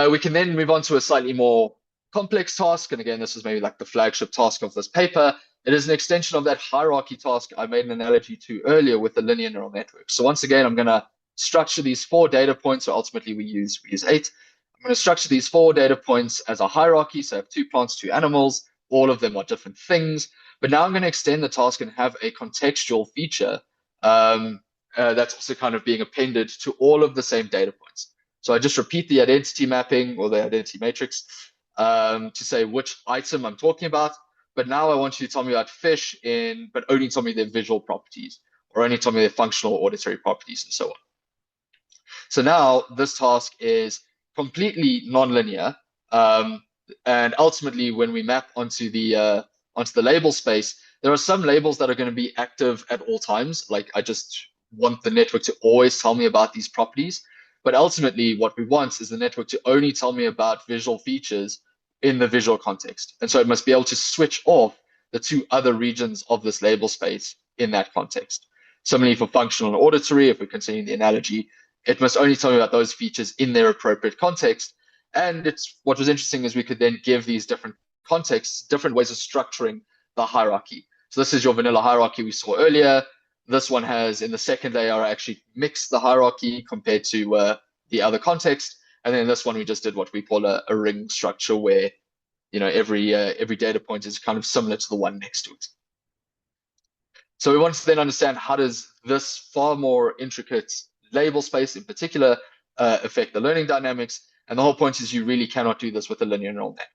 We can then move on to a slightly more complex task. And again, this is maybe like the flagship task of this paper. It is an extension of that hierarchy task I made an analogy to earlier with the linear neural network. So once again, I'm going to structure these 4 data points. So ultimately, we use 8. I'm going to structure these 4 data points as a hierarchy. So I have 2 plants, 2 animals. All of them are different things. But now I'm going to extend the task and have a contextual feature that's also kind of being appended to all of the same data points. So I just repeat the identity mapping or the identity matrix to say which item I'm talking about. But now I want you to tell me about fish but only tell me their visual properties, or only tell me their functional or auditory properties, and so on. So now this task is completely nonlinear. And ultimately, when we map onto the label space, there are some labels that are going to be active at all times. Like I just want the network to always tell me about these properties. But ultimately, what we want is the network to only tell me about visual features in the visual context. And so it must be able to switch off the 2 other regions of this label space in that context. Similarly, for functional and auditory, if we're continuing the analogy, it must only tell me about those features in their appropriate context. And what was interesting is we could then give these different contexts different ways of structuring the hierarchy. So this is your vanilla hierarchy we saw earlier. This one has, in the second layer, I actually mixed the hierarchy compared to the other context. And then this one, we just did what we call a ring structure, where every data point is kind of similar to the one next to it. So we want to then understand, how does this far more intricate label space in particular affect the learning dynamics? And the whole point is you really cannot do this with a linear neural network.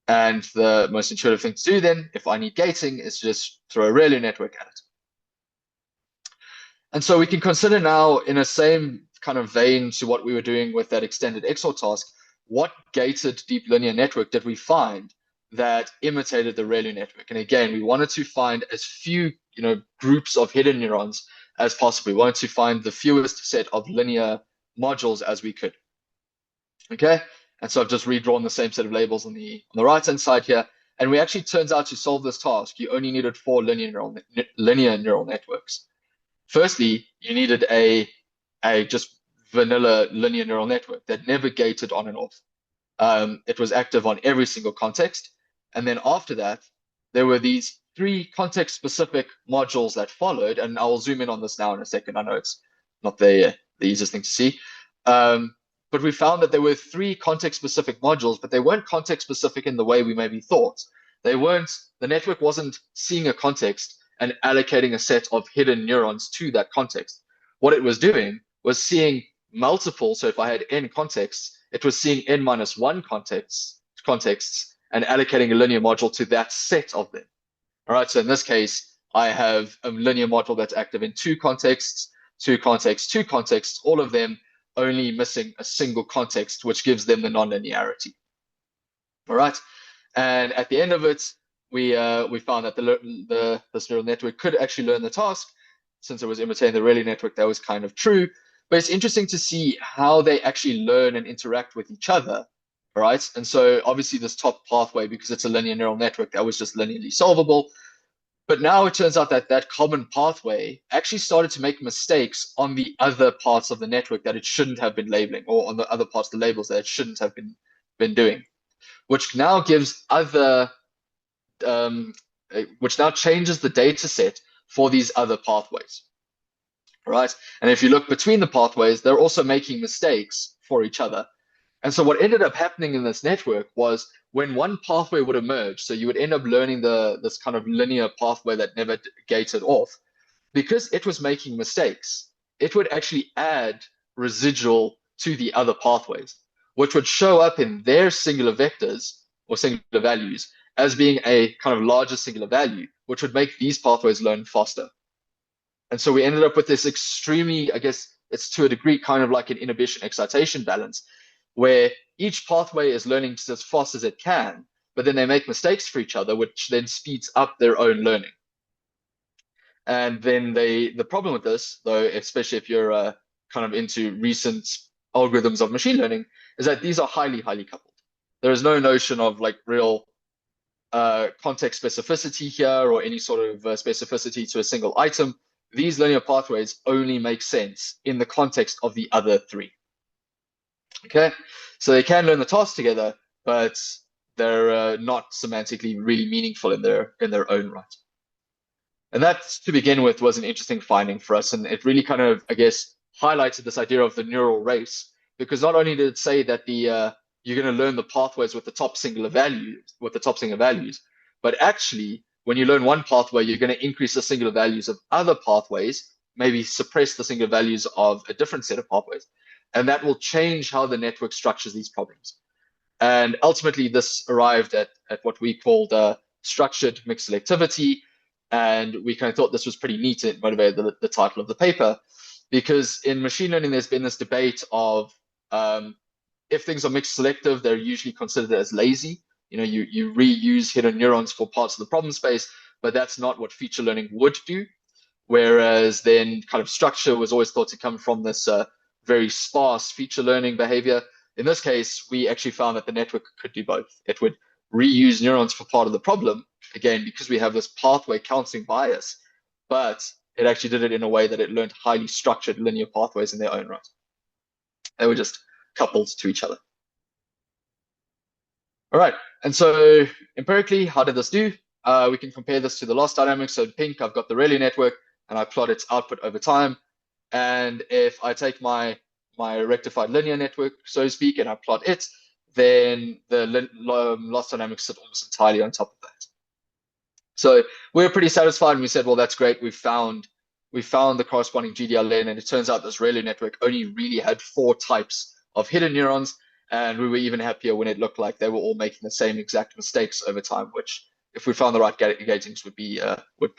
And the most intuitive thing to do then, if I need gating, is to just throw a ReLU network at it. And so we can consider now, in a same kind of vein to what we were doing with that extended XOR task, what gated deep linear network did we find that imitated the ReLU network? And again, we wanted to find as few groups of hidden neurons as possible. We wanted to find the fewest set of linear modules as we could. Okay, and so I've just redrawn the same set of labels on the right-hand side here. And we actually turns out to solve this task, you only needed 4 linear neural networks. Firstly, you needed a just vanilla linear neural network that never gated on and off. It was active on every single context. And then after that, there were these 3 context-specific modules that followed. And I will zoom in on this now in a second. I know it's not the easiest thing to see. But we found that there were 3 context-specific modules, but they weren't context-specific in the way we maybe thought. The network wasn't seeing a context and allocating a set of hidden neurons to that context. What it was doing was seeing multiple, so if I had n contexts, it was seeing n minus 1 contexts and allocating a linear module to that set of them. All right, so in this case, I have a linear module that's active in 2 contexts, 2 contexts, 2 contexts, all of them only missing a single context, which gives them the nonlinearity. All right, and at the end of it, we found that this neural network could actually learn the task. Since it was imitating the ReLU network, that was kind of true. But it's interesting to see how they actually learn and interact with each other. All right, and so obviously this top pathway, because it's a linear neural network, that was just linearly solvable. But now it turns out that that common pathway actually started to make mistakes on the other parts of the network that it shouldn't have been labeling, or on the other parts of the labels that it shouldn't have been doing, which now gives which now changes the data set for these other pathways. Right? And if you look between the pathways, they're also making mistakes for each other. And so what ended up happening in this network was when one pathway would emerge, so you would end up learning this kind of linear pathway that never gated off, because it was making mistakes, it would actually add residual to the other pathways, which would show up in their singular vectors or singular values as being a kind of larger singular value, which would make these pathways learn faster. And so we ended up with this extremely, I guess it's to a degree kind of like an inhibition excitation balance, where each pathway is learning just as fast as it can, but then they make mistakes for each other, which then speeds up their own learning. And then the problem with this, though, especially if you're kind of into recent algorithms of machine learning, is that these are highly, highly coupled. There is no notion of like real context specificity here or any sort of specificity to a single item. These linear pathways only make sense in the context of the other 3. Okay, so they can learn the task together, but they're not semantically really meaningful in their own right. And that, to begin with, was an interesting finding for us, and it really kind of, I guess, highlighted this idea of the neural race, because not only did it say that you're going to learn the pathways with the top singular values, but actually, when you learn one pathway, you're going to increase the singular values of other pathways, maybe suppress the singular values of a different set of pathways. And that will change how the network structures these problems. And ultimately, this arrived at what we called structured mixed selectivity. And we kind of thought this was pretty neat, and it motivated the title of the paper. Because in machine learning, there's been this debate of if things are mixed selective, they're usually considered as lazy. You reuse hidden neurons for parts of the problem space, but that's not what feature learning would do. Whereas then kind of structure was always thought to come from this very sparse feature learning behavior. In this case, we actually found that the network could do both. It would reuse neurons for part of the problem, again, because we have this pathway counting bias, but it actually did it in a way that it learned highly structured linear pathways in their own right. They were just coupled to each other. All right, and so empirically, how did this do? We can compare this to the loss dynamics. So in pink, I've got the ReLU network, and I plot its output over time. And if I take my rectified linear network, so to speak, and I plot it, then the loss dynamics sit almost entirely on top of that. So we were pretty satisfied, and we said, well, that's great. We found the corresponding GDLN, and it turns out this ReLU network only really had 4 types of hidden neurons, and we were even happier when it looked like they were all making the same exact mistakes over time, which, if we found the right gatings, would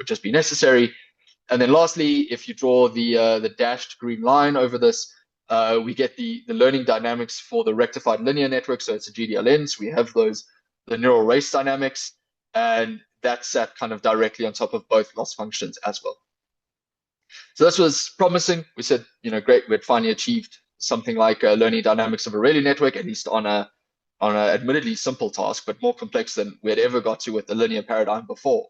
just be necessary. And then lastly, if you draw the dashed green line over this, we get the learning dynamics for the rectified linear network. So it's a GDLN. So we have the neural race dynamics, and that's sat kind of directly on top of both loss functions as well. So this was promising. We said, great, we had finally achieved something like learning dynamics of a ReLU network, at least on a admittedly simple task, but more complex than we had ever got to with the linear paradigm before.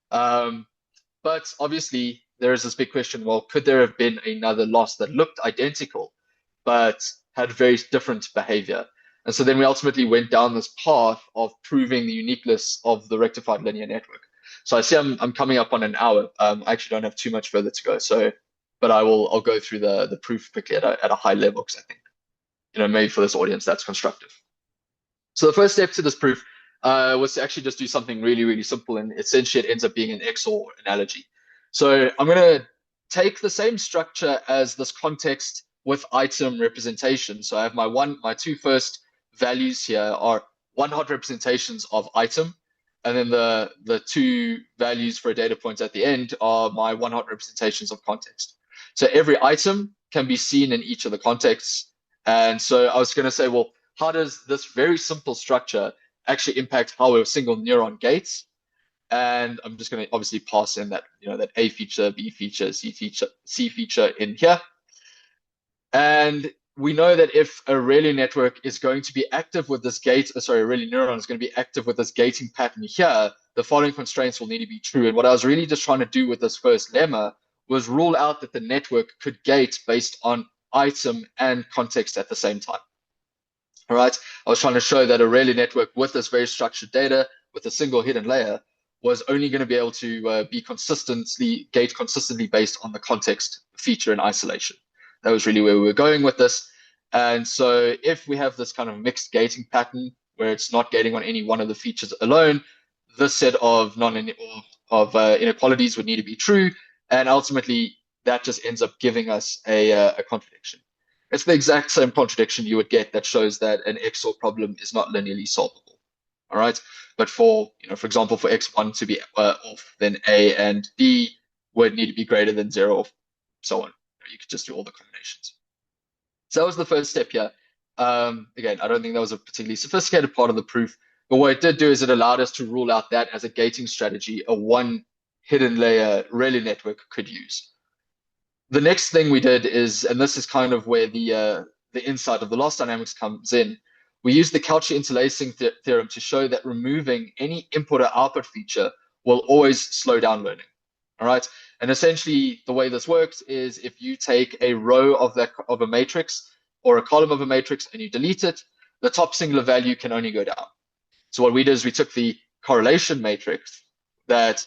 But obviously, there is this big question, well, could there have been another loss that looked identical, but had very different behavior? And so then we ultimately went down this path of proving the uniqueness of the rectified linear network. So I see I'm coming up on an hour. I actually don't have too much further to go. But I'll go through the proof quickly at a high level, because I think, maybe for this audience, that's constructive. So the first step to this proof was to actually just do something really, really simple. And essentially, it ends up being an XOR analogy. So I'm going to take the same structure as this context with item representation. So I have my two first values here are one-hot representations of item. And then the two values for a data point at the end are my one-hot representations of context. So every item can be seen in each of the contexts. And so I was going to say, well, how does this very simple structure actually impact how a single neuron gates? And I'm just going to obviously pass in that, that A feature, B feature, C feature in here. And we know that if a ReLU network is going to be active with this gate, a ReLU neuron is going to be active with this gating pattern here, the following constraints will need to be true. And what I was really just trying to do with this first lemma was rule out that the network could gate based on item and context at the same time. All right, I was trying to show that a ReLU network with this very structured data, with a single hidden layer, was only going to be able to gate consistently based on the context feature in isolation. That was really where we were going with this. And so if we have this kind of mixed gating pattern where it's not gating on any one of the features alone, this set of inequalities would need to be true. And ultimately, that just ends up giving us a contradiction. It's the exact same contradiction you would get that shows that an XOR problem is not linearly solvable. All right. But for example, for x1 to be off, then A and B would need to be greater than 0, so on. You could just do all the combinations. So that was the first step here. Again, I don't think that was a particularly sophisticated part of the proof, but what it did do is it allowed us to rule out that as a gating strategy, a one hidden layer ReLU network could use. The next thing we did is, and this is kind of where the insight of the loss dynamics comes in, we used the Cauchy interlacing theorem to show that removing any input or output feature will always slow down learning. All right. And essentially, the way this works is if you take a row of a matrix or a column of a matrix and you delete it, the top singular value can only go down. So what we did is we took the correlation matrix that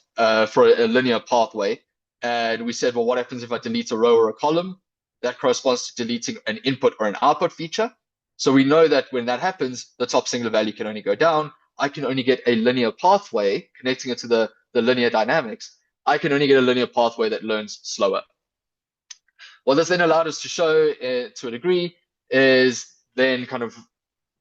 for a linear pathway, and we said, well, what happens if I delete a row or a column? That corresponds to deleting an input or an output feature. So we know that when that happens, the top singular value can only go down. I can only get a linear pathway connecting it to the linear dynamics. I can only get a linear pathway that learns slower. What this then allowed us to show to a degree is then kind of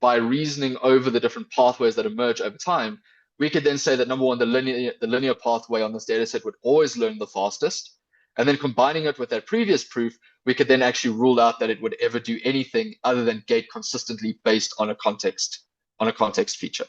by reasoning over the different pathways that emerge over time, we could then say that number one, the linear pathway on this data set would always learn the fastest. And then combining it with that previous proof, we could then actually rule out that it would ever do anything other than gate consistently based on a context feature.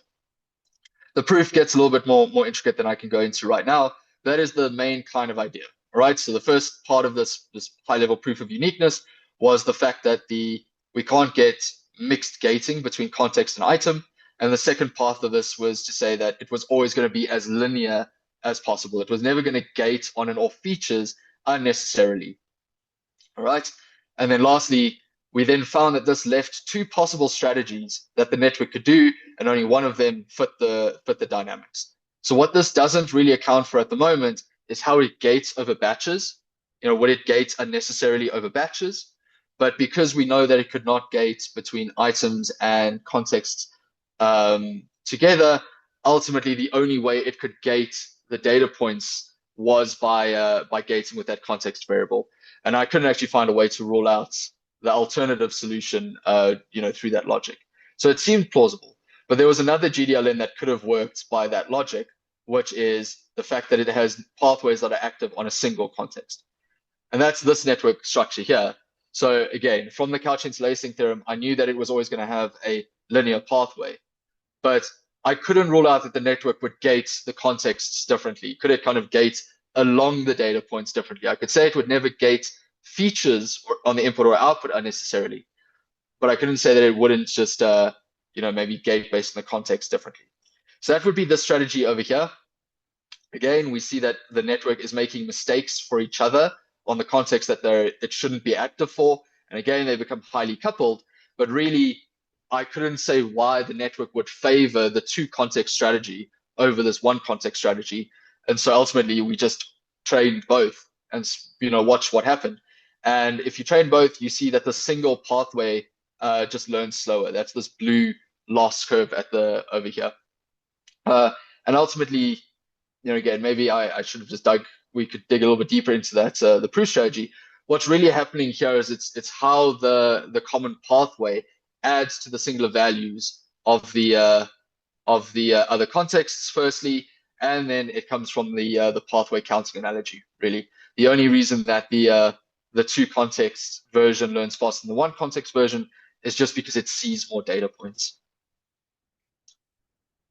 The proof gets a little bit more intricate than I can go into right now. That is the main kind of idea. All right. So the first part of this high-level proof of uniqueness was the fact that we can't get mixed gating between context and item. And the second part of this was to say that it was always going to be as linear as possible. It was never going to gate on and off features unnecessarily. All right. And then lastly, we then found that this left two possible strategies that the network could do, and only one of them fit the dynamics. So what this doesn't really account for at the moment is how it gates over batches. Would it gate unnecessarily over batches? But because we know that it could not gate between items and contexts together, ultimately the only way it could gate the data points was by gating with that context variable. And I couldn't actually find a way to rule out the alternative solution, through that logic. So it seemed plausible. But there was another GDLN that could have worked by that logic, which is the fact that it has pathways that are active on a single context. And that's this network structure here. So again, from the couch interlacing theorem, I knew that it was always going to have a linear pathway, but I couldn't rule out that the network would gate the contexts differently. Could it kind of gate along the data points differently? I could say it would never gate features on the input or output unnecessarily, but I couldn't say that it wouldn't just, maybe gate based on the context differently. So that would be the strategy over here. Again, we see that the network is making mistakes for each other on the context that it shouldn't be active for. And again, they become highly coupled, but really, I couldn't say why the network would favor the two context strategy over this one context strategy. And so ultimately, we just trained both and watch what happened. And if you train both, you see that the single pathway just learns slower. That's this blue loss curve over here. And ultimately, again, maybe I should have just we could dig a little bit deeper into that, the proof strategy. What's really happening here is it's how the common pathway adds to the singular values of the other contexts, firstly, and then it comes from the pathway counting analogy, really. The only reason that the two context version learns faster than the one context version is just because it sees more data points.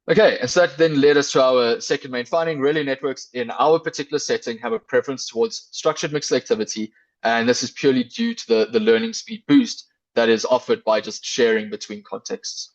Okay, and so that then led us to our second main finding. ReLU networks in our particular setting have a preference towards structured mixed selectivity, and this is purely due to the learning speed boost that is offered by just sharing between contexts.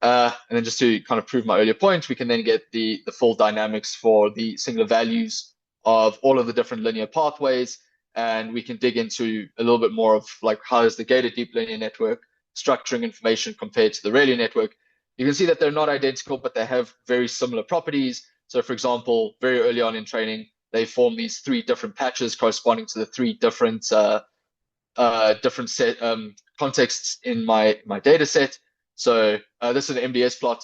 And then just to kind of prove my earlier point, we can then get the full dynamics for the singular values of all of the different linear pathways, and we can dig into a little bit more of like how is the gated deep linear network structuring information compared to the ReLU network. You can see that they're not identical, but they have very similar properties. So for example, very early on in training, they form these three different patches corresponding to the three different contexts in my data set. So this is an MDS plot.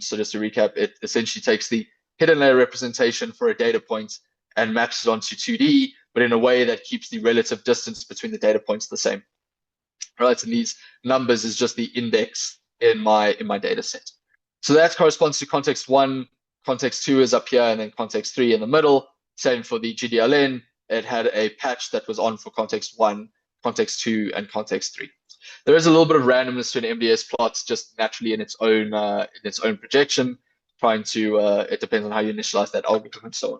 So just to recap, it essentially takes the hidden layer representation for a data point and maps it onto 2D, but in a way that keeps the relative distance between the data points the same. Right, and these numbers is just the index in my data set. So that corresponds to context 1, context 2 is up here, and then context 3 in the middle. Same for the GDLN. It had a patch that was on for context 1, context 2, and context 3. There is a little bit of randomness to an MDS plot, just naturally in its own projection, trying to it depends on how you initialize that algorithm and so on.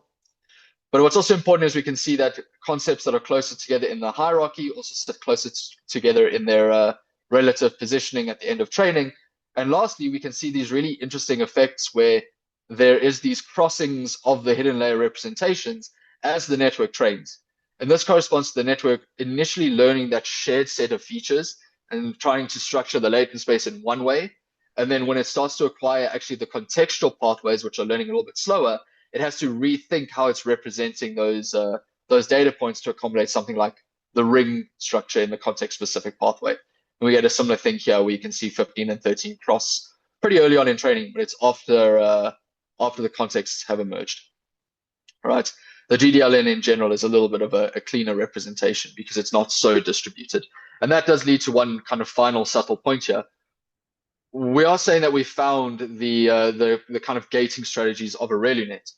But what's also important is we can see that concepts that are closer together in the hierarchy also sit closer together in their relative positioning at the end of training. And lastly, we can see these really interesting effects where there is these crossings of the hidden layer representations as the network trains. And this corresponds to the network initially learning that shared set of features and trying to structure the latent space in one way. And then when it starts to acquire actually the contextual pathways, which are learning a little bit slower, it has to rethink how it's representing those data points to accommodate something like the ring structure in the context-specific pathway. And we get a similar thing here where you can see 15 and 13 cross pretty early on in training, but it's after the contexts have emerged. All right. The GDLN in general is a little bit of a cleaner representation because it's not so distributed. And that does lead to one kind of final subtle point here. We are saying that we found the kind of gating strategies of a ReLU net,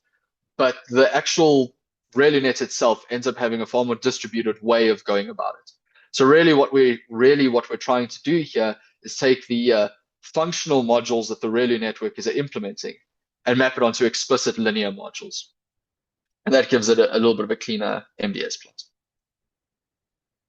but the actual ReLU net itself ends up having a far more distributed way of going about it. So really what we're trying to do here is take the functional modules that the ReLU network is implementing and map it onto explicit linear modules. And that gives it a little bit of a cleaner MDS plot.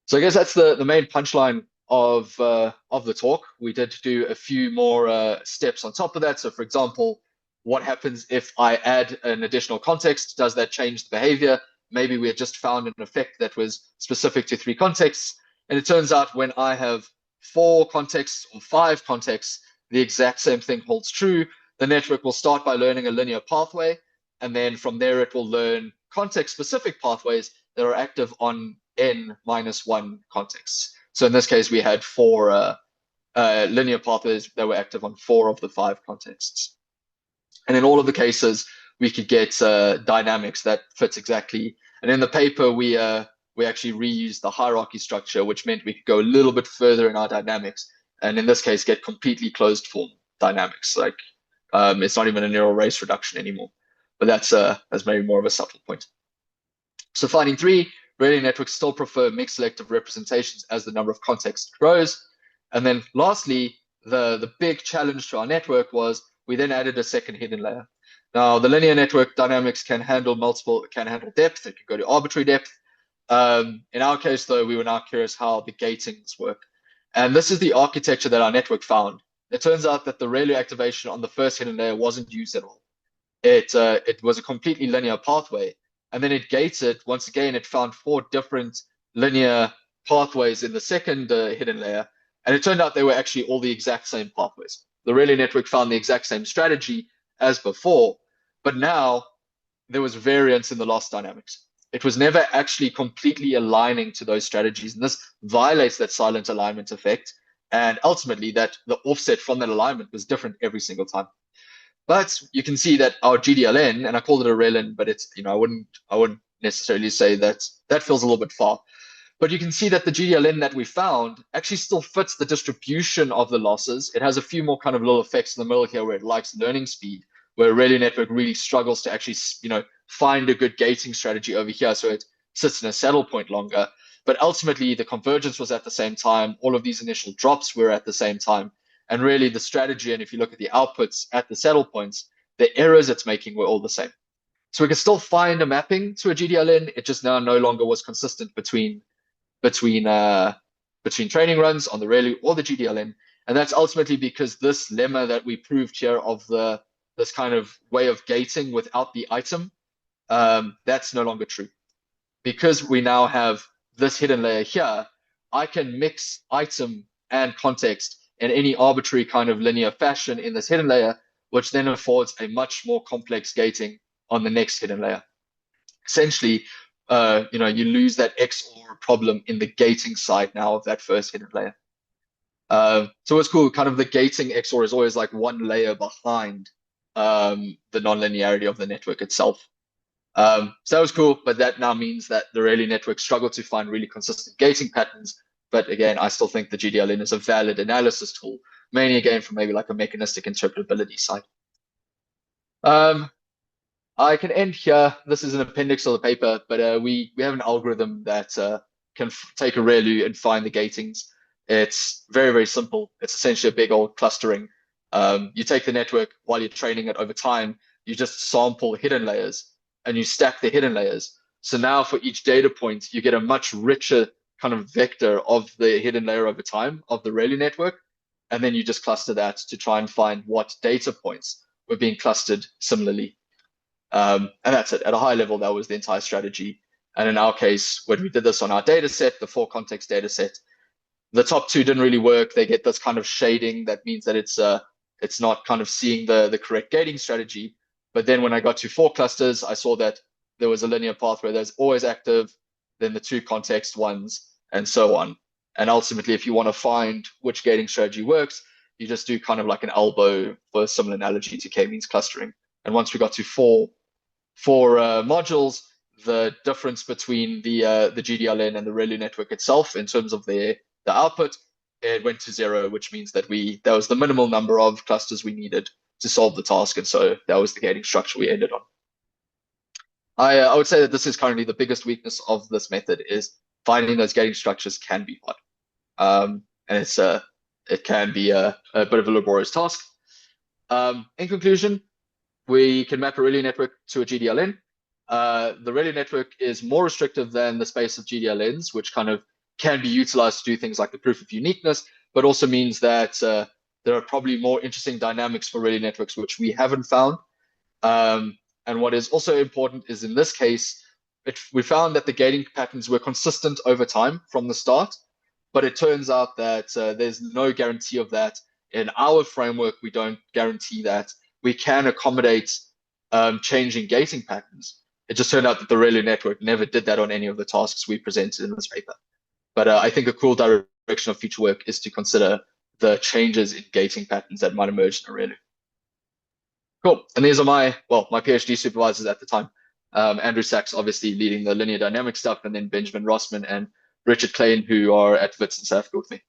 So I guess that's the main punchline of the talk. We did do a few more steps on top of that. So for example, what happens if I add an additional context? Does that change the behavior? Maybe we had just found an effect that was specific to 3 contexts. And it turns out when I have 4 contexts or 5 contexts, the exact same thing holds true. The network will start by learning a linear pathway, and then from there it will learn context-specific pathways that are active on n-1 contexts. So in this case, we had 4 linear pathways that were active on 4 of the 5 contexts. And in all of the cases, we could get dynamics that fits exactly. And in the paper, we actually reused the hierarchy structure, which meant we could go a little bit further in our dynamics. And in this case, get completely closed form dynamics, like It's not even a neural race reduction anymore. But that's maybe more of a subtle point. So finding 3, ReLU networks still prefer mixed selective representations as the number of contexts grows. And then lastly, the big challenge to our network was we then added a second hidden layer. Now, the linear network dynamics can handle depth. It can go to arbitrary depth. In our case, though, we were now curious how the gatings work. And this is the architecture that our network found. It turns out that the ReLU activation on the first hidden layer wasn't used at all. It was a completely linear pathway. And then it gated, once again, it found 4 different linear pathways in the second hidden layer. And it turned out they were actually all the exact same pathways. The ReLU network found the exact same strategy as before, but now there was variance in the loss dynamics. It was never actually completely aligning to those strategies. And this violates that silent alignment effect. And ultimately, that the offset from that alignment was different every single time. But you can see that our GDLN, and I called it a ReLN, but it's, I wouldn't necessarily say that feels a little bit far. But you can see that the GDLN that we found actually still fits the distribution of the losses. It has a few more kind of little effects in the middle here where it likes learning speed, where a ReLU network really struggles to actually, find a good gating strategy over here. So it sits in a saddle point longer. But ultimately, the convergence was at the same time. All of these initial drops were at the same time. And really the strategy, and if you look at the outputs at the saddle points, the errors it's making were all the same. So we could still find a mapping to a GDLN. It just now no longer was consistent between training runs on the ReLU or the GDLN. And that's ultimately because this lemma that we proved here of this kind of way of gating without the item, that's no longer true. Because we now have this hidden layer here, I can mix item and context in any arbitrary kind of linear fashion in this hidden layer, which then affords a much more complex gating on the next hidden layer. Essentially, you lose that XOR problem in the gating side now of that first hidden layer. So it's cool, kind of the gating XOR is always like one layer behind the nonlinearity of the network itself. So that was cool, but that now means that the ReLU network struggled to find really consistent gating patterns. But again, I still think the GDLN is a valid analysis tool, mainly again from maybe like a mechanistic interpretability side. I can end here. This is an appendix of the paper, but we have an algorithm that can take a ReLU and find the gatings. It's very, very simple. It's essentially a big old clustering. You take the network while you're training it over time, you just sample hidden layers and you stack the hidden layers. So now for each data point, you get a much richer kind of vector of the hidden layer over time of the ReLU network. And then you just cluster that to try and find what data points were being clustered similarly. And that's it. At a high level, that was the entire strategy. And in our case, when we did this on our data set, the 4 context data set, the top 2 didn't really work. They get this kind of shading that means that it's not kind of seeing the correct gating strategy. But then when I got to 4 clusters, I saw that there was a linear pathway that's always active, then the 2 context ones, and so on. And ultimately, if you want to find which gating strategy works, you just do kind of like an elbow for a similar analogy to k-means clustering. And once we got to four modules, the difference between the GDLN and the ReLU network itself in terms of the output, it went to 0, which means that that was the minimal number of clusters we needed to solve the task. And so that was the gating structure we ended on. I would say that this is currently the biggest weakness of this method is finding those gating structures can be hard. And it can be a bit of a laborious task. In conclusion, we can map a ReLU network to a GDLN. The ReLU network is more restrictive than the space of GDLNs, which kind of can be utilized to do things like the proof of uniqueness, but also means that there are probably more interesting dynamics for ReLU networks, which we haven't found. And what is also important is in this case, we found that the gating patterns were consistent over time from the start, but it turns out that there's no guarantee of that. In our framework, we don't guarantee that we can accommodate changing gating patterns. It just turned out that the ReLU network never did that on any of the tasks we presented in this paper. But I think a cool direction of future work is to consider the changes in gating patterns that might emerge in a ReLU. Cool. And these are my PhD supervisors at the time. Andrew Sachs, obviously leading the linear dynamics stuff, and then Benjamin Rossman and Richard Klein, who are at Wits in South Africa with me.